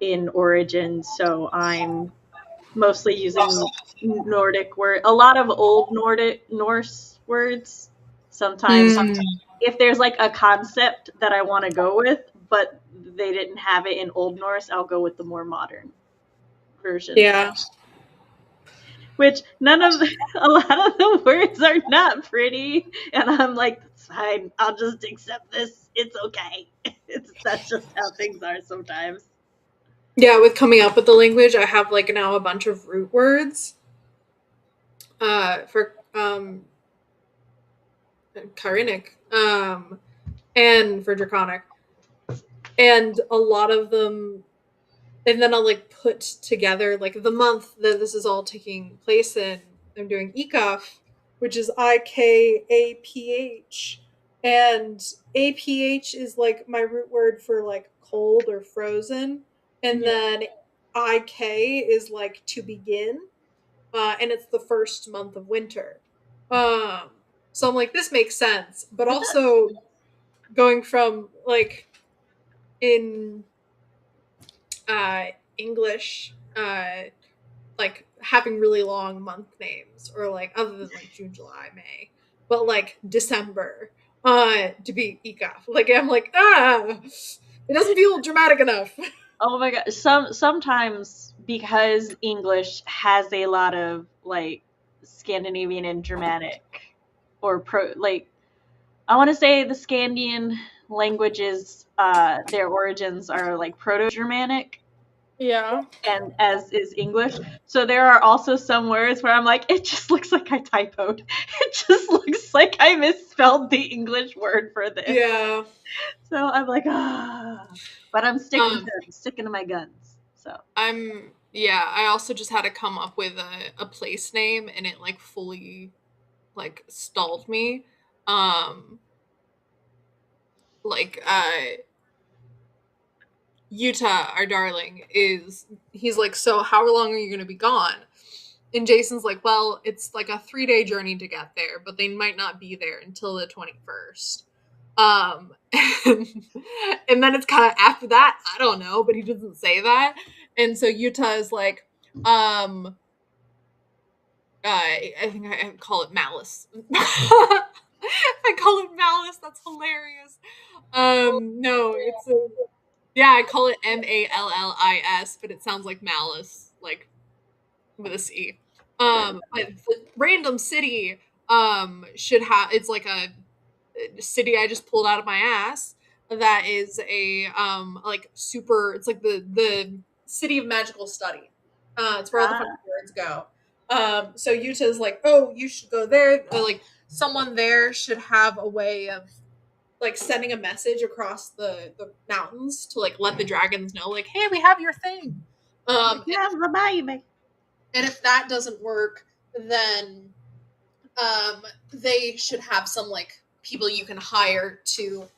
in origin. So I'm mostly using Nordic word, a lot of old Norse words. Sometimes if there's like a concept that I want to go with, but they didn't have it in Old Norse, I'll go with the more modern version. Yeah. Which a lot of the words are not pretty, and I'm like, that's fine. I'll just accept this. It's okay. That's just how things are sometimes. Yeah, with coming up with the language, I have like now a bunch of root words. For Kyrenic, and for Draconic. And a lot of them, and then I'll like put together like the month that this is all taking place in. I'm doing Ikaf, which is IKAPH. And APH is like my root word for like cold or frozen. And then IK is like to begin. And it's the first month of winter. So I'm like, this makes sense. But also going from like in English, like having really long month names, or like other than like June, July, May, but like December, to be Ikaf. Like I'm like, it doesn't feel dramatic enough. Oh my god! Sometimes because English has a lot of like Scandinavian and Germanic, or I want to say the Scandian languages, their origins are like Proto-Germanic. Yeah. And as is English. So there are also some words where I'm like, it just looks like I typoed. It just looks like I misspelled the English word for this. Yeah. So I'm like, but I'm sticking to my guns. So I also just had to come up with a place name, and it like fully like stalled me. Like Utah, our darling, he's like, so how long are you gonna be gone? And Jason's like, well, it's like a 3-day journey to get there, but they might not be there until the 21st. And then it's kind of after that, I don't know, but he doesn't say that. And so Utah is like, I think I call it Malice. I call it Malice. That's hilarious. No, I call it Mallis, but it sounds like Malice, like with a C. But the random city should have, it's like a city I just pulled out of my ass that is a like super, it's like the city of magical study. It's where all the fucking words go. So Utah's like, oh, you should go there. Or, like someone there should have a way of like sending a message across the mountains to like let the dragons know, like, hey, we have your thing. the baby. And if that doesn't work, then they should have some like people you can hire to.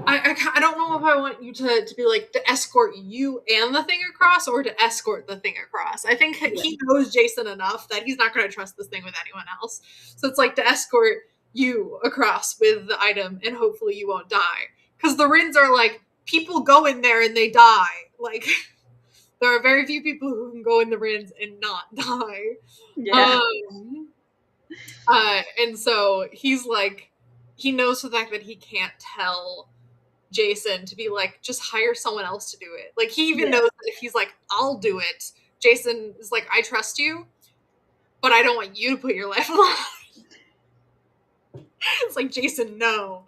I I don't know if I want you to be like to escort you and the thing across, or to escort the thing across. I think he knows Jason enough that he's not going to trust this thing with anyone else. So it's like to escort you across with the item, and hopefully you won't die. Because the Rins are like, people go in there and they die. Like, there are very few people who can go in the Rins and not die. Yeah. And so he's like, he knows the fact that he can't tell Jason to be like, just hire someone else to do it. Like, he even knows that if he's like, I'll do it, Jason is like, I trust you, but I don't want you to put your life on the line. It's like, Jason, no.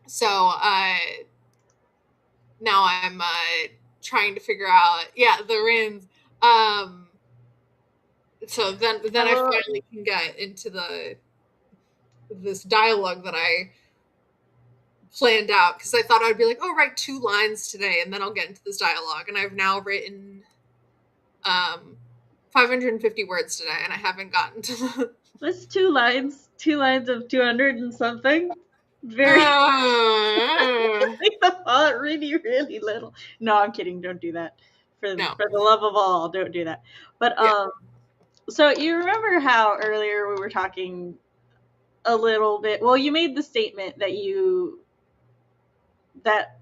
So now I'm trying to figure out, the Rins. So then I finally can get into this dialogue that I planned out, because I thought I'd be like, oh, write 2 lines today and then I'll get into this dialogue, and I've now written 550 words today, and I haven't gotten to That's 2 lines of 200 and something. Very make the font really, really little. No, I'm kidding, don't do that. For the love of all, don't do that. But so you remember how earlier we were talking a little bit, well, you made the statement that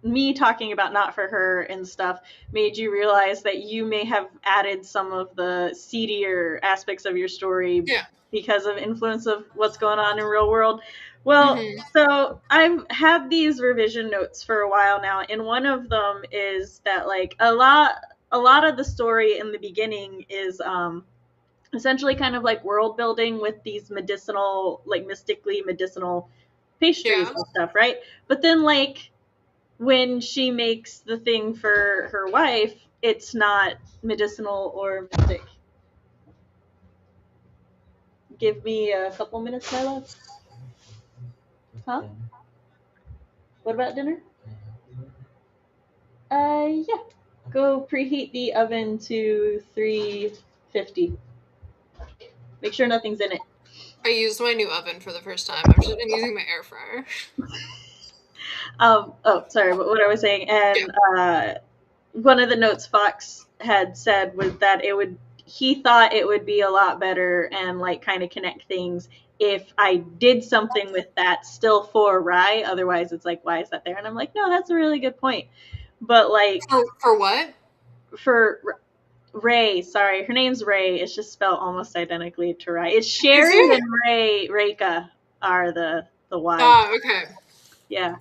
me talking about Not For Her and stuff made you realize that you may have added some of the seedier aspects of your story because of influence of what's going on in real world. Well, so I've had these revision notes for a while now, and one of them is that like a lot of the story in the beginning is essentially kind of like world building with these medicinal, like mystically medicinal pastries and stuff, right? But then like when she makes the thing for her wife, it's not medicinal or mystic. Give me a couple minutes, my love. Huh? What about dinner? Yeah. Go preheat the oven to 350. Make sure nothing's in it. I used my new oven for the first time. I've just been using my air fryer. Oh, sorry, but what I was saying, and one of the notes Fox had said was that he thought it would be a lot better and like kind of connect things if I did something with that still for Rye. Otherwise, it's like, why is that there? And I'm like, no, that's a really good point. But like, for what? For Ray, sorry, her name's Ray. It's just spelled almost identically to Rye. It's Sherry and Reka are the wives. Oh, okay. Yeah.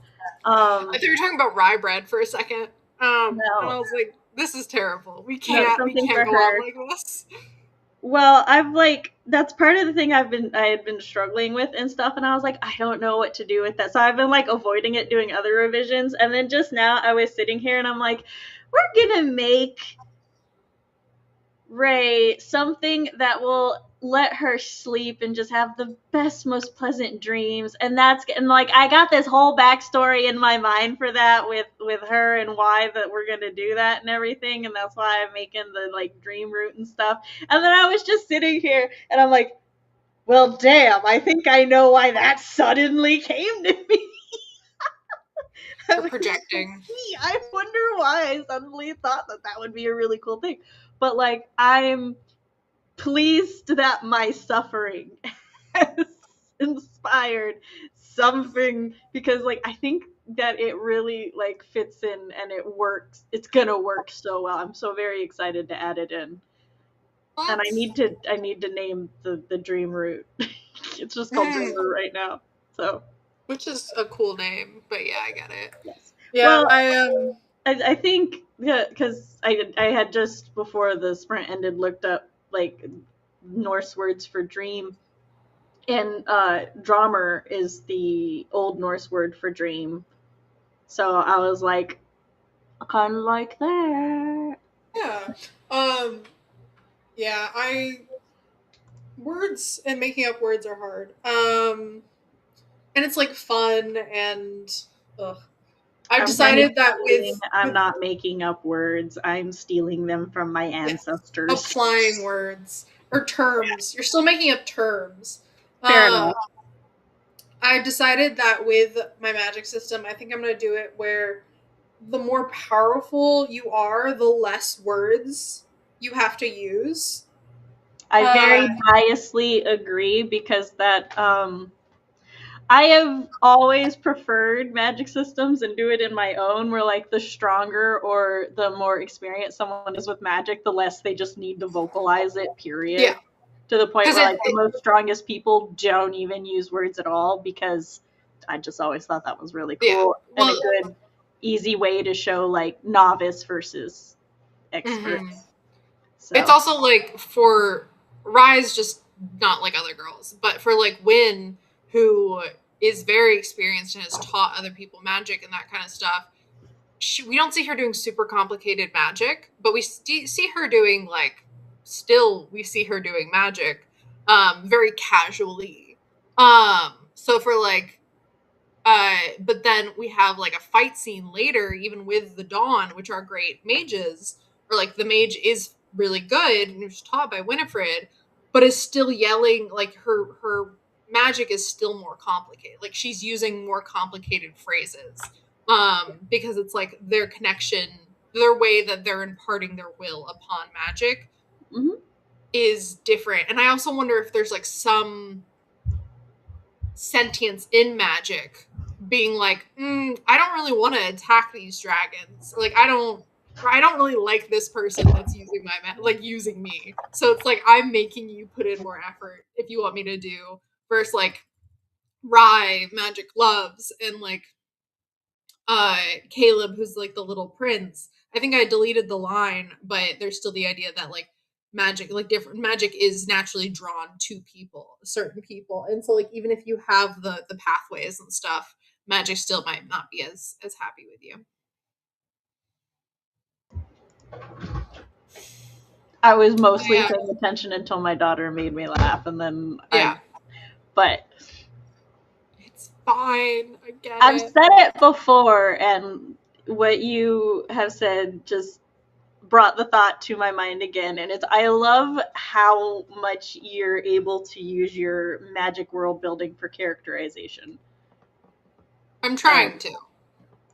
I thought you were talking about rye bread for a second. No. And I was like, this is terrible. We can't go on like this. Well, I've like, that's part of the thing I had been struggling with and stuff, and I was like, I don't know what to do with that. So I've been like avoiding it, doing other revisions, and then just now I was sitting here and I'm like, we're gonna make Ray something that will let her sleep and just have the best, most pleasant dreams. And like, I got this whole backstory in my mind for that with her and why that we're going to do that and everything. And that's why I'm making the like dream route and stuff. And then I was just sitting here and I'm like, well, damn, I think I know why that suddenly came to me. You're projecting. I wonder why I suddenly thought that would be a really cool thing. But like, I'm pleased that my suffering has inspired something, because like I think that it really like fits in and it works. It's gonna work so well. I'm so very excited to add it in. What? And I need to name the dream route. It's just called Dream Route right now. So, which is a cool name, but yeah, I get it. Yes. Yeah, well, I think because I had just before the sprint ended looked up like Norse words for dream, and Dramer is the Old Norse word for dream. So I was like, kind of like that. Yeah. Yeah, words and making up words are hard. And it's like fun and I've decided that I'm not making up words. I'm stealing them from my ancestors. Applying words or terms. You're still making up terms. Fair enough. I've decided that with my magic system, I think I'm going to do it where the more powerful you are, the less words you have to use. I very biasly agree, because that I have always preferred magic systems and do it in my own, where like the stronger or the more experienced someone is with magic, the less they just need to vocalize it, period. Yeah. To the point where like the most strongest people don't even use words at all, because I just always thought that was really cool, and a good easy way to show like novice versus experts. Mm-hmm. So. It's also like for Rise, just not like other girls, but for like Win, who is very experienced and has taught other people magic and that kind of stuff. We don't see her doing super complicated magic, but we see her doing like we see her doing magic very casually. So for like but then we have like a fight scene later, even with the Dawn, which are great mages, or like the mage is really good and was taught by Winifred, but is still yelling, like her magic is still more complicated. Like she's using more complicated phrases. Because it's like their connection, their way that they're imparting their will upon magic is different. And I also wonder if there's like some sentience in magic being like, I don't really want to attack these dragons. Like I don't really like this person that's using using me. So it's like I'm making you put in more effort if you want me to do, versus like Rye magic loves and like Caleb, who's like the little prince. I think I deleted the line, but there's still the idea that like magic, like different magic is naturally drawn to people, certain people. And so like even if you have the pathways and stuff, magic still might not be as happy with you. I was mostly paying attention until my daughter made me laugh, and then but it's fine. I get I've said it before, and what you have said just brought the thought to my mind again, and it's I love how much you're able to use your magic world building for characterization. I'm trying to.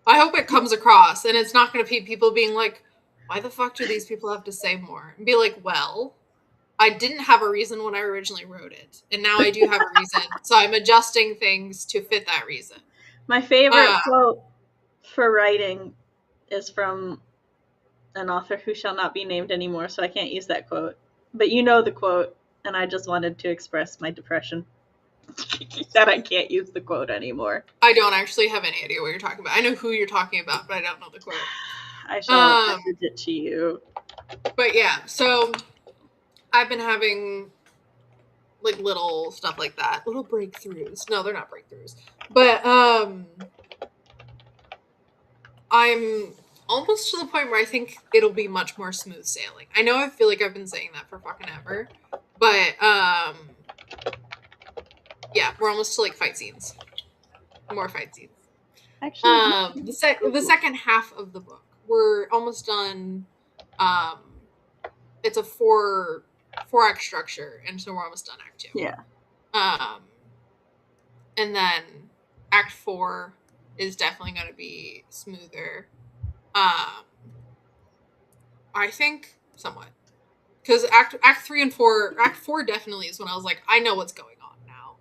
I hope it comes across, and it's not going to be people being like, why the fuck do these people have to say more? And be like, well, I didn't have a reason when I originally wrote it, and now I do have a reason, so I'm adjusting things to fit that reason. My favorite quote for writing is from an author who shall not be named anymore, so I can't use that quote. But you know the quote, and I just wanted to express my depression that I can't use the quote anymore. I don't actually have any idea what you're talking about. I know who you're talking about, but I don't know the quote. I shall message it to you. But yeah, so I've been having like little stuff like that, little breakthroughs. No, they're not breakthroughs, but I'm almost to the point where I think it'll be much more smooth sailing. I know I feel like I've been saying that for fucking ever, but yeah, we're almost to like fight scenes, more fight scenes. Actually, the second half of the book, we're almost done. It's a four act structure, and so we're almost done Act 2. Yeah. And then Act 4 is definitely going to be smoother. I think somewhat, because Act 3 and 4, Act 4 definitely is when I was like, I know what's going on now.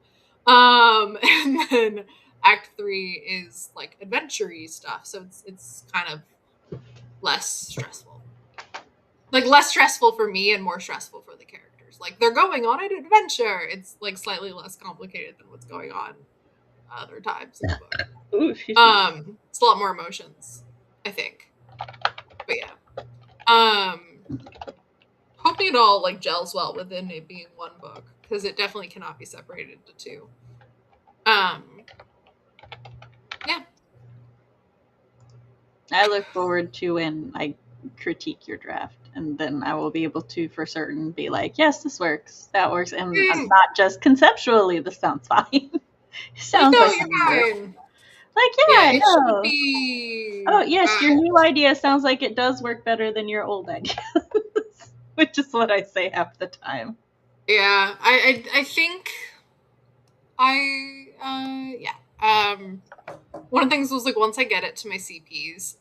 And then Act 3 is like adventure-y stuff, so it's kind of less stressful. Like less stressful for me and more stressful for the characters. Like they're going on an adventure. It's like slightly less complicated than what's going on other times in the book. Ooh, it's a lot more emotions, I think. But yeah. Hoping it all like gels well within it being one book, because it definitely cannot be separated into two. Yeah. I look forward to when I critique your draft, and then I will be able to for certain be like, yes, this works, that works, and I'm not just conceptually this sounds fine. It sounds no, like you're fine. Like, yeah, it no. should be. Oh yes, your new idea sounds like it does work better than your old ideas, which is what I say half the time. Yeah, I think I Yeah. One of the things was like once I get it to my CPs,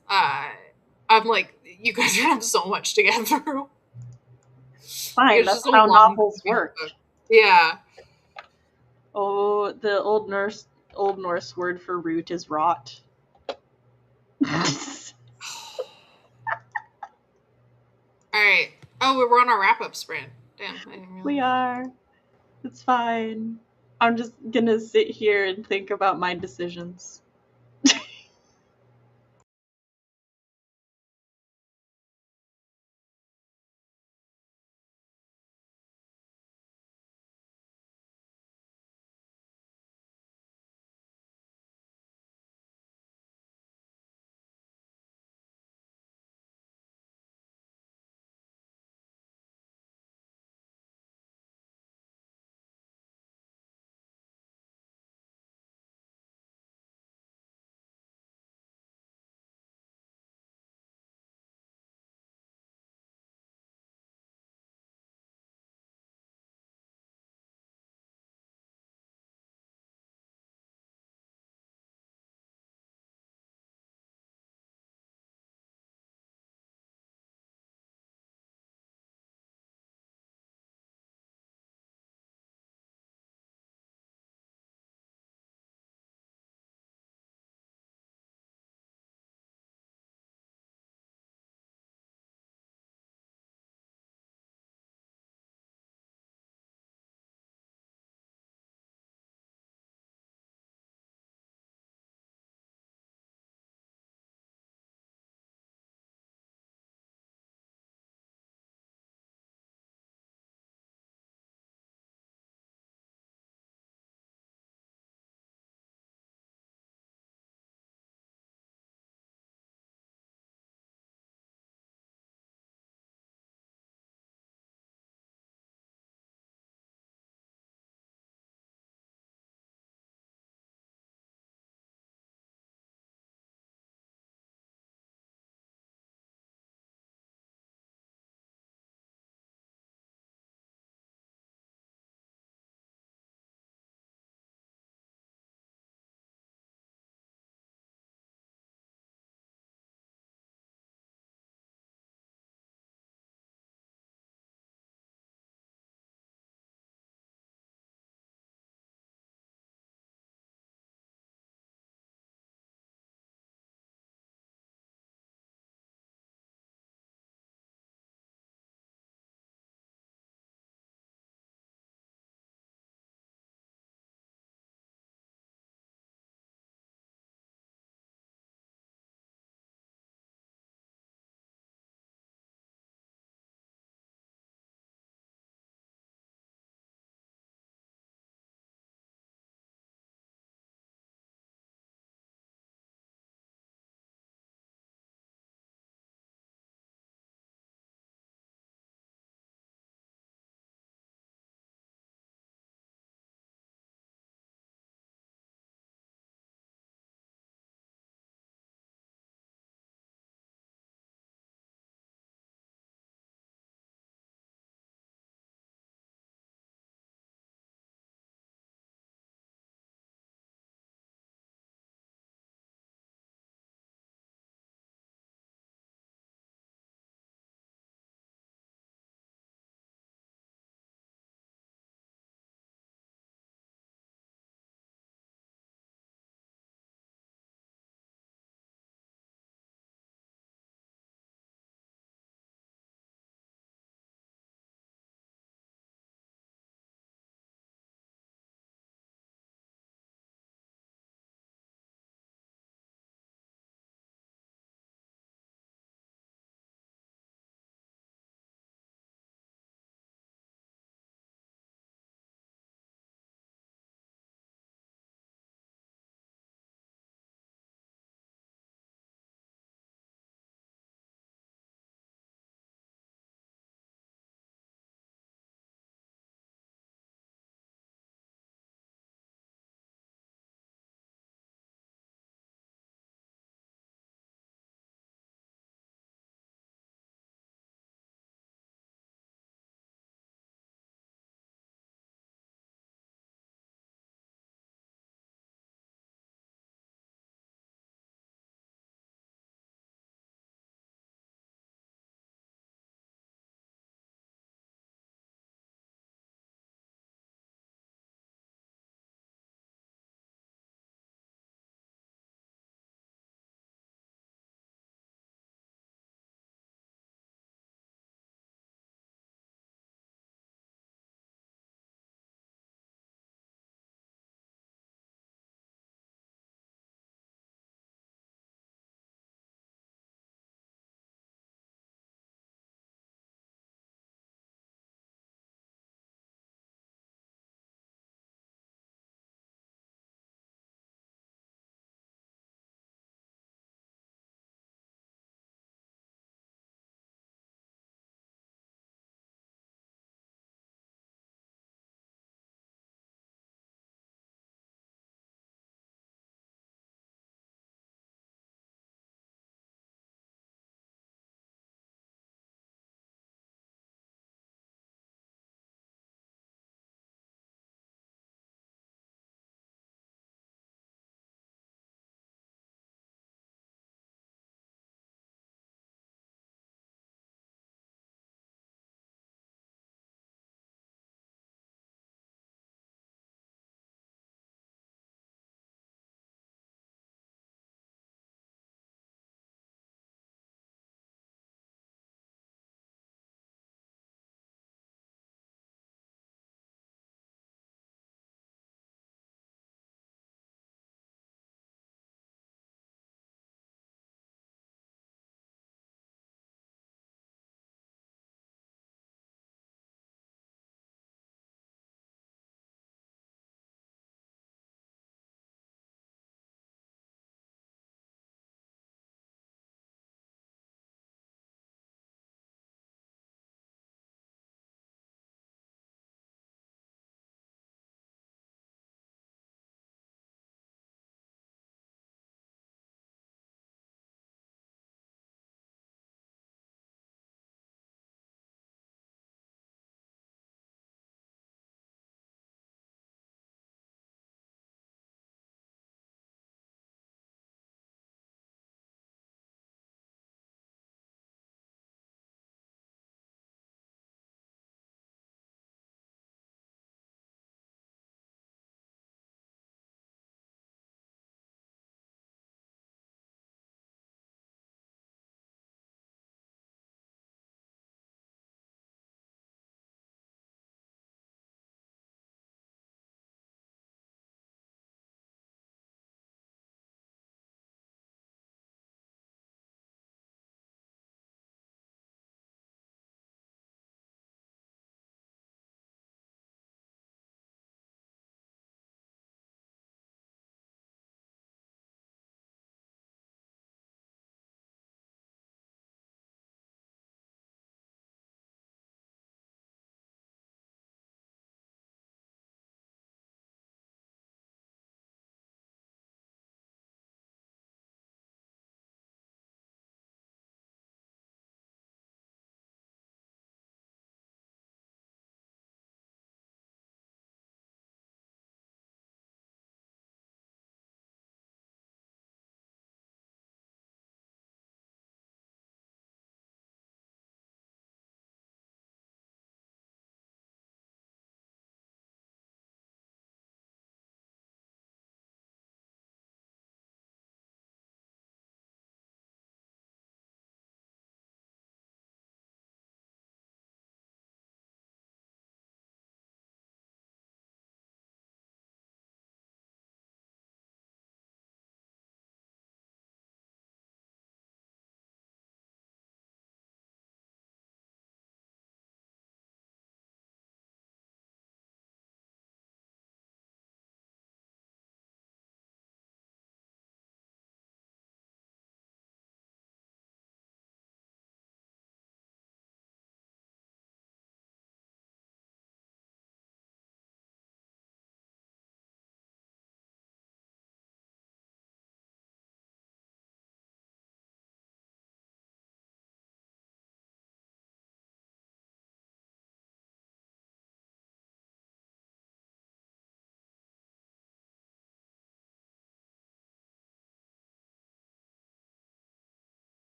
I'm like, you guys are gonna have so much to get through. Fine, It's that's just a how long novels work. book. Yeah. Oh, the old Norse word for root is rot. All right. Oh, we're on our wrap-up sprint. Damn, I didn't realize. We are. It's fine. I'm just gonna sit here and think about my decisions.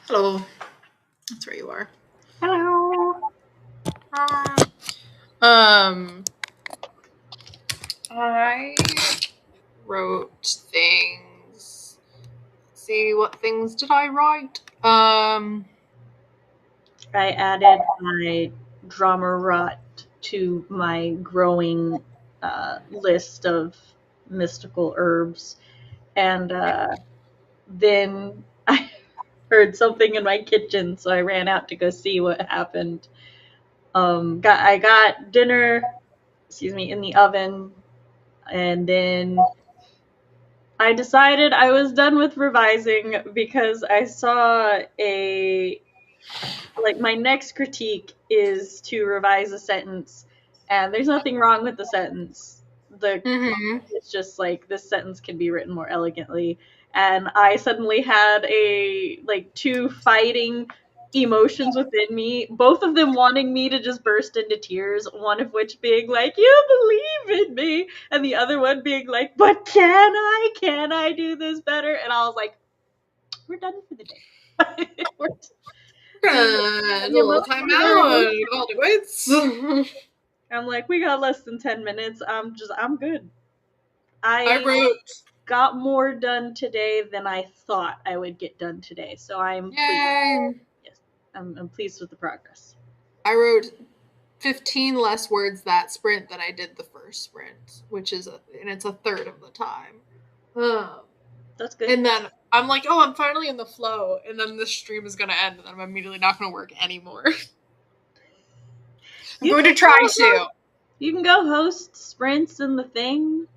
Hello. That's where you are. Hello. I wrote things. Let's see, what things did I write? I added my drama rot to my growing list of mystical herbs, and then I heard something in my kitchen, so I ran out to go see what happened. I got dinner, in the oven, and then I decided I was done with revising because I saw my next critique is to revise a sentence, and there's nothing wrong with the sentence. It's just like this sentence can be written more elegantly, and I suddenly had two fighting emotions within me, both of them wanting me to just burst into tears, one of which being like, you believe in me, and the other one being like, but can I do this better? And I was like, we're done for the day. We're a little time out. All the quits. I'm like, we got less than 10 minutes. I'm good. I wrote. Got more done today than I thought I would get done today, so I'm pleased. Yes, I'm pleased with the progress. I wrote 15 less words that sprint than I did the first sprint, which is and it's a third of the time. That's good. And then I'm like, oh, I'm finally in the flow, and then this stream is gonna end, and then I'm immediately not gonna work anymore. I'm going to try to. You can go host sprints and the thing.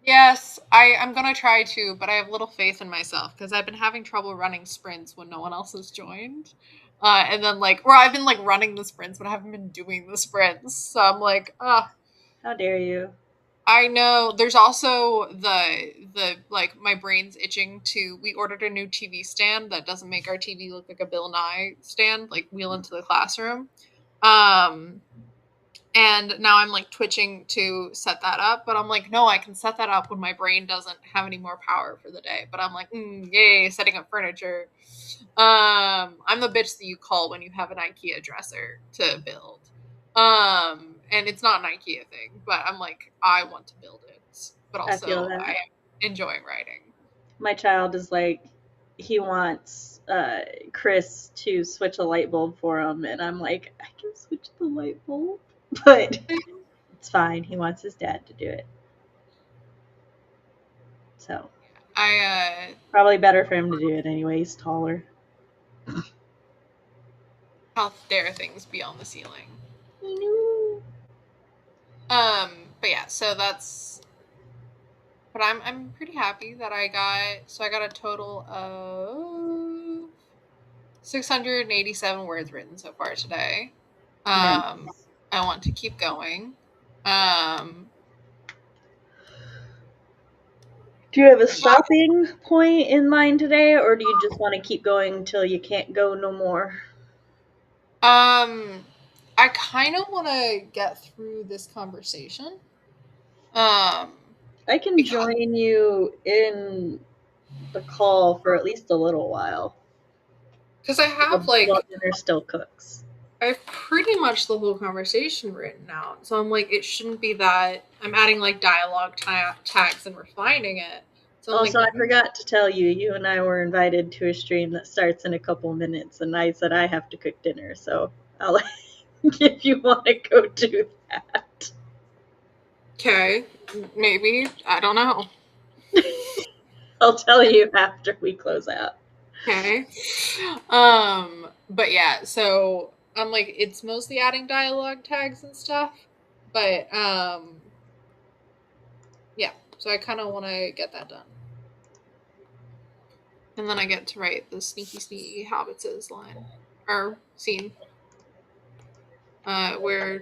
Yes, I'm gonna try to, but I have little faith in myself because I've been having trouble running sprints when no one else has joined. And then I've been running the sprints, but I haven't been doing the sprints. So I'm like, how dare you? I know. There's also the my brain's itching to. We ordered a new TV stand that doesn't make our TV look like a Bill Nye stand, like wheel into the classroom. And now I'm twitching to set that up, but I'm like, no, I can set that up when my brain doesn't have any more power for the day. But I'm like, yay, setting up furniture. I'm the bitch that you call when you have an IKEA dresser to build. And it's not an IKEA thing, but I'm like, I want to build it. But also I am enjoying writing. My child is like, he wants Chris to switch a light bulb for him, and I'm like, I can switch the light bulb. But it's fine. He wants his dad to do it. So probably better for him to do it anyway. He's taller. How dare things be on the ceiling? I know. But yeah, so that's. But I'm pretty happy that I got a total of 687 words written so far today. Nice. I want to keep going. Do you have a stopping point in mind today, or do you just want to keep going until you can't go no more? I kind of want to get through this conversation. I can join you in the call for at least a little while. Because I have while dinner still cooks. I have pretty much the whole conversation written out. So I'm like, it shouldn't be that I'm adding dialogue tags and refining it. So also, I forgot to tell you, you and I were invited to a stream that starts in a couple minutes, and I said I have to cook dinner, so I'll if you want to go do that. Okay, maybe. I don't know. I'll tell you after we close out. Okay. But yeah, so I'm like, it's mostly adding dialogue tags and stuff, but yeah, so I kind of want to get that done. And then I get to write the sneaky hobbitses line, or scene, where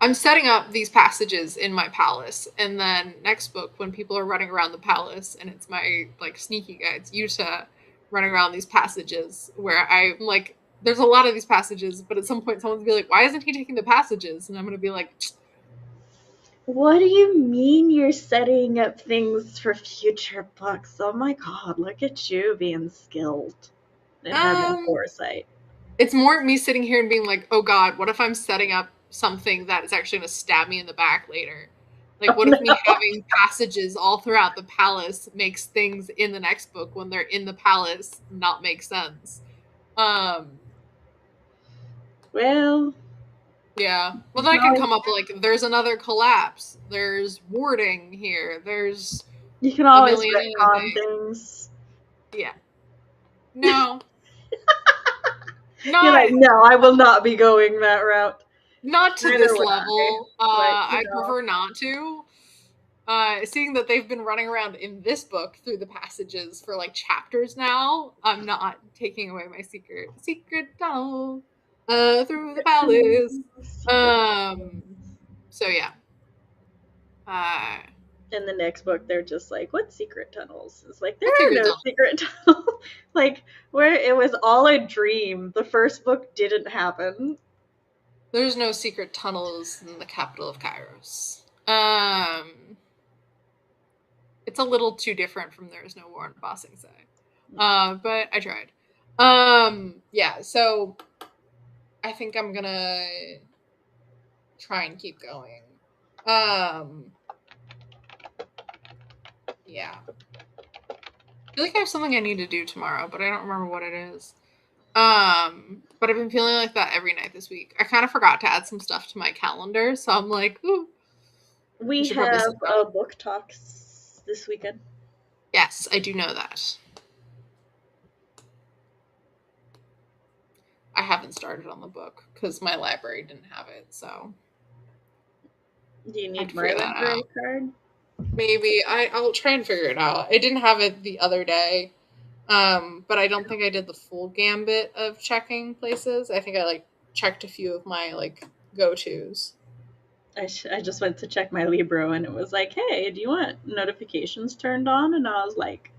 I'm setting up these passages in my palace, and then next book, when people are running around the palace, and it's my sneaky guides, Yuta, running around these passages, where I'm like, there's a lot of these passages, but at some point someone's gonna be like, why isn't he taking the passages? And I'm gonna be like, What do you mean you're setting up things for future books? Oh my god, look at you being skilled and having foresight. It's more me sitting here and being like, oh god, what if I'm setting up something that is actually going to stab me in the back later? Like, what if me having passages all throughout the palace makes things in the next book when they're in the palace not make sense? Well, yeah. Well, then I can come up with, like, there's another collapse. There's warding here. There's you can always million other retcon things. Yeah. No. You're like, no, I will not be going that route. Not to Neither this would level. I prefer not to. Seeing that they've been running around in this book through the passages for like chapters now, I'm not taking away my secret tunnel through the palace. So yeah. In the next book, they're just like, what secret tunnels? It's like, there are no secret tunnels. Like, where it was all a dream. The first book didn't happen. There's no secret tunnels in the capital of Kairos. It's a little too different from There Is No War in Ba Sing Se. But I tried. Yeah, so I think I'm gonna try and keep going. Yeah. I feel like I have something I need to do tomorrow, but I don't remember what it is. But I've been feeling like that every night this week. I kind of forgot to add some stuff to my calendar, so I'm like, ooh. We have a book talks this weekend. Yes, I do know that. I haven't started on the book because my library didn't have it, so. Do you need my library card? Maybe. I'll try and figure it out. I didn't have it the other day, but I don't think I did the full gambit of checking places. I think I, like, checked a few of my, like, go-tos. I just went to check my Libro, and it was like, hey, do you want notifications turned on? And I was like,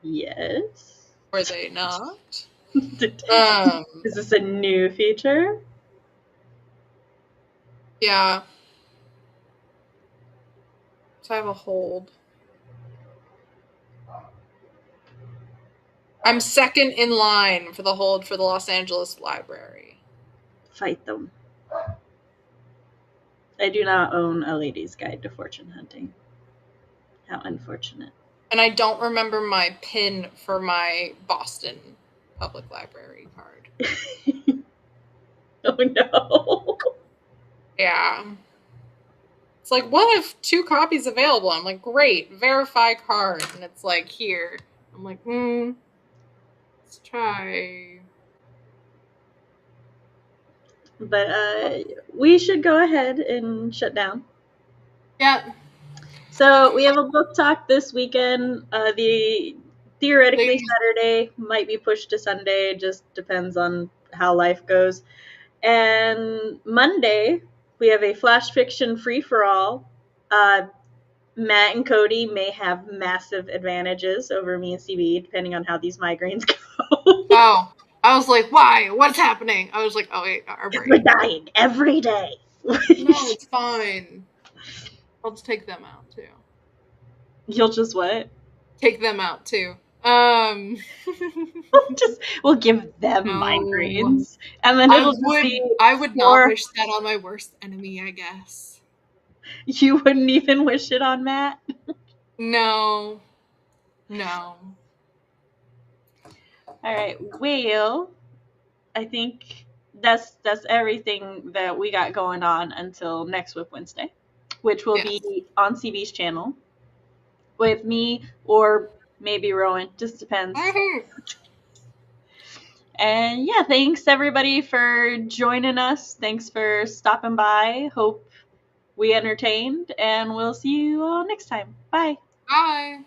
yes. Were they not? Is this a new feature? Yeah. So I have a hold. I'm second in line for the hold for the Los Angeles Library. Fight them. I do not own A Lady's Guide to Fortune Hunting. How unfortunate. And I don't remember my PIN for my Boston Public Library card. Oh no. Yeah. It's like, what if 2 copies available? I'm like, great, verify card. And it's like, here. I'm like, let's try. But we should go ahead and shut down. Yeah. So we have a book talk this weekend. Theoretically Saturday might be pushed to Sunday. Just depends on how life goes. And Monday we have a flash fiction free for all. Matt and Cody may have massive advantages over me and CB, depending on how these migraines go. Oh, I was like, why? What's happening? I was like, oh wait, we're dying every day. No, it's fine. I'll just take them out too. You'll just what? Take them out too. We'll give them migraines, and then I would not wish that on my worst enemy, I guess. You wouldn't even wish it on Matt? No. All right, well, I think that's everything that we got going on until next WIP Wednesday, which will be on CB's channel with me or maybe Rowan, just depends. And yeah, thanks everybody for joining us. Thanks for stopping by. Hope we entertained, and we'll see you all next time. Bye. Bye.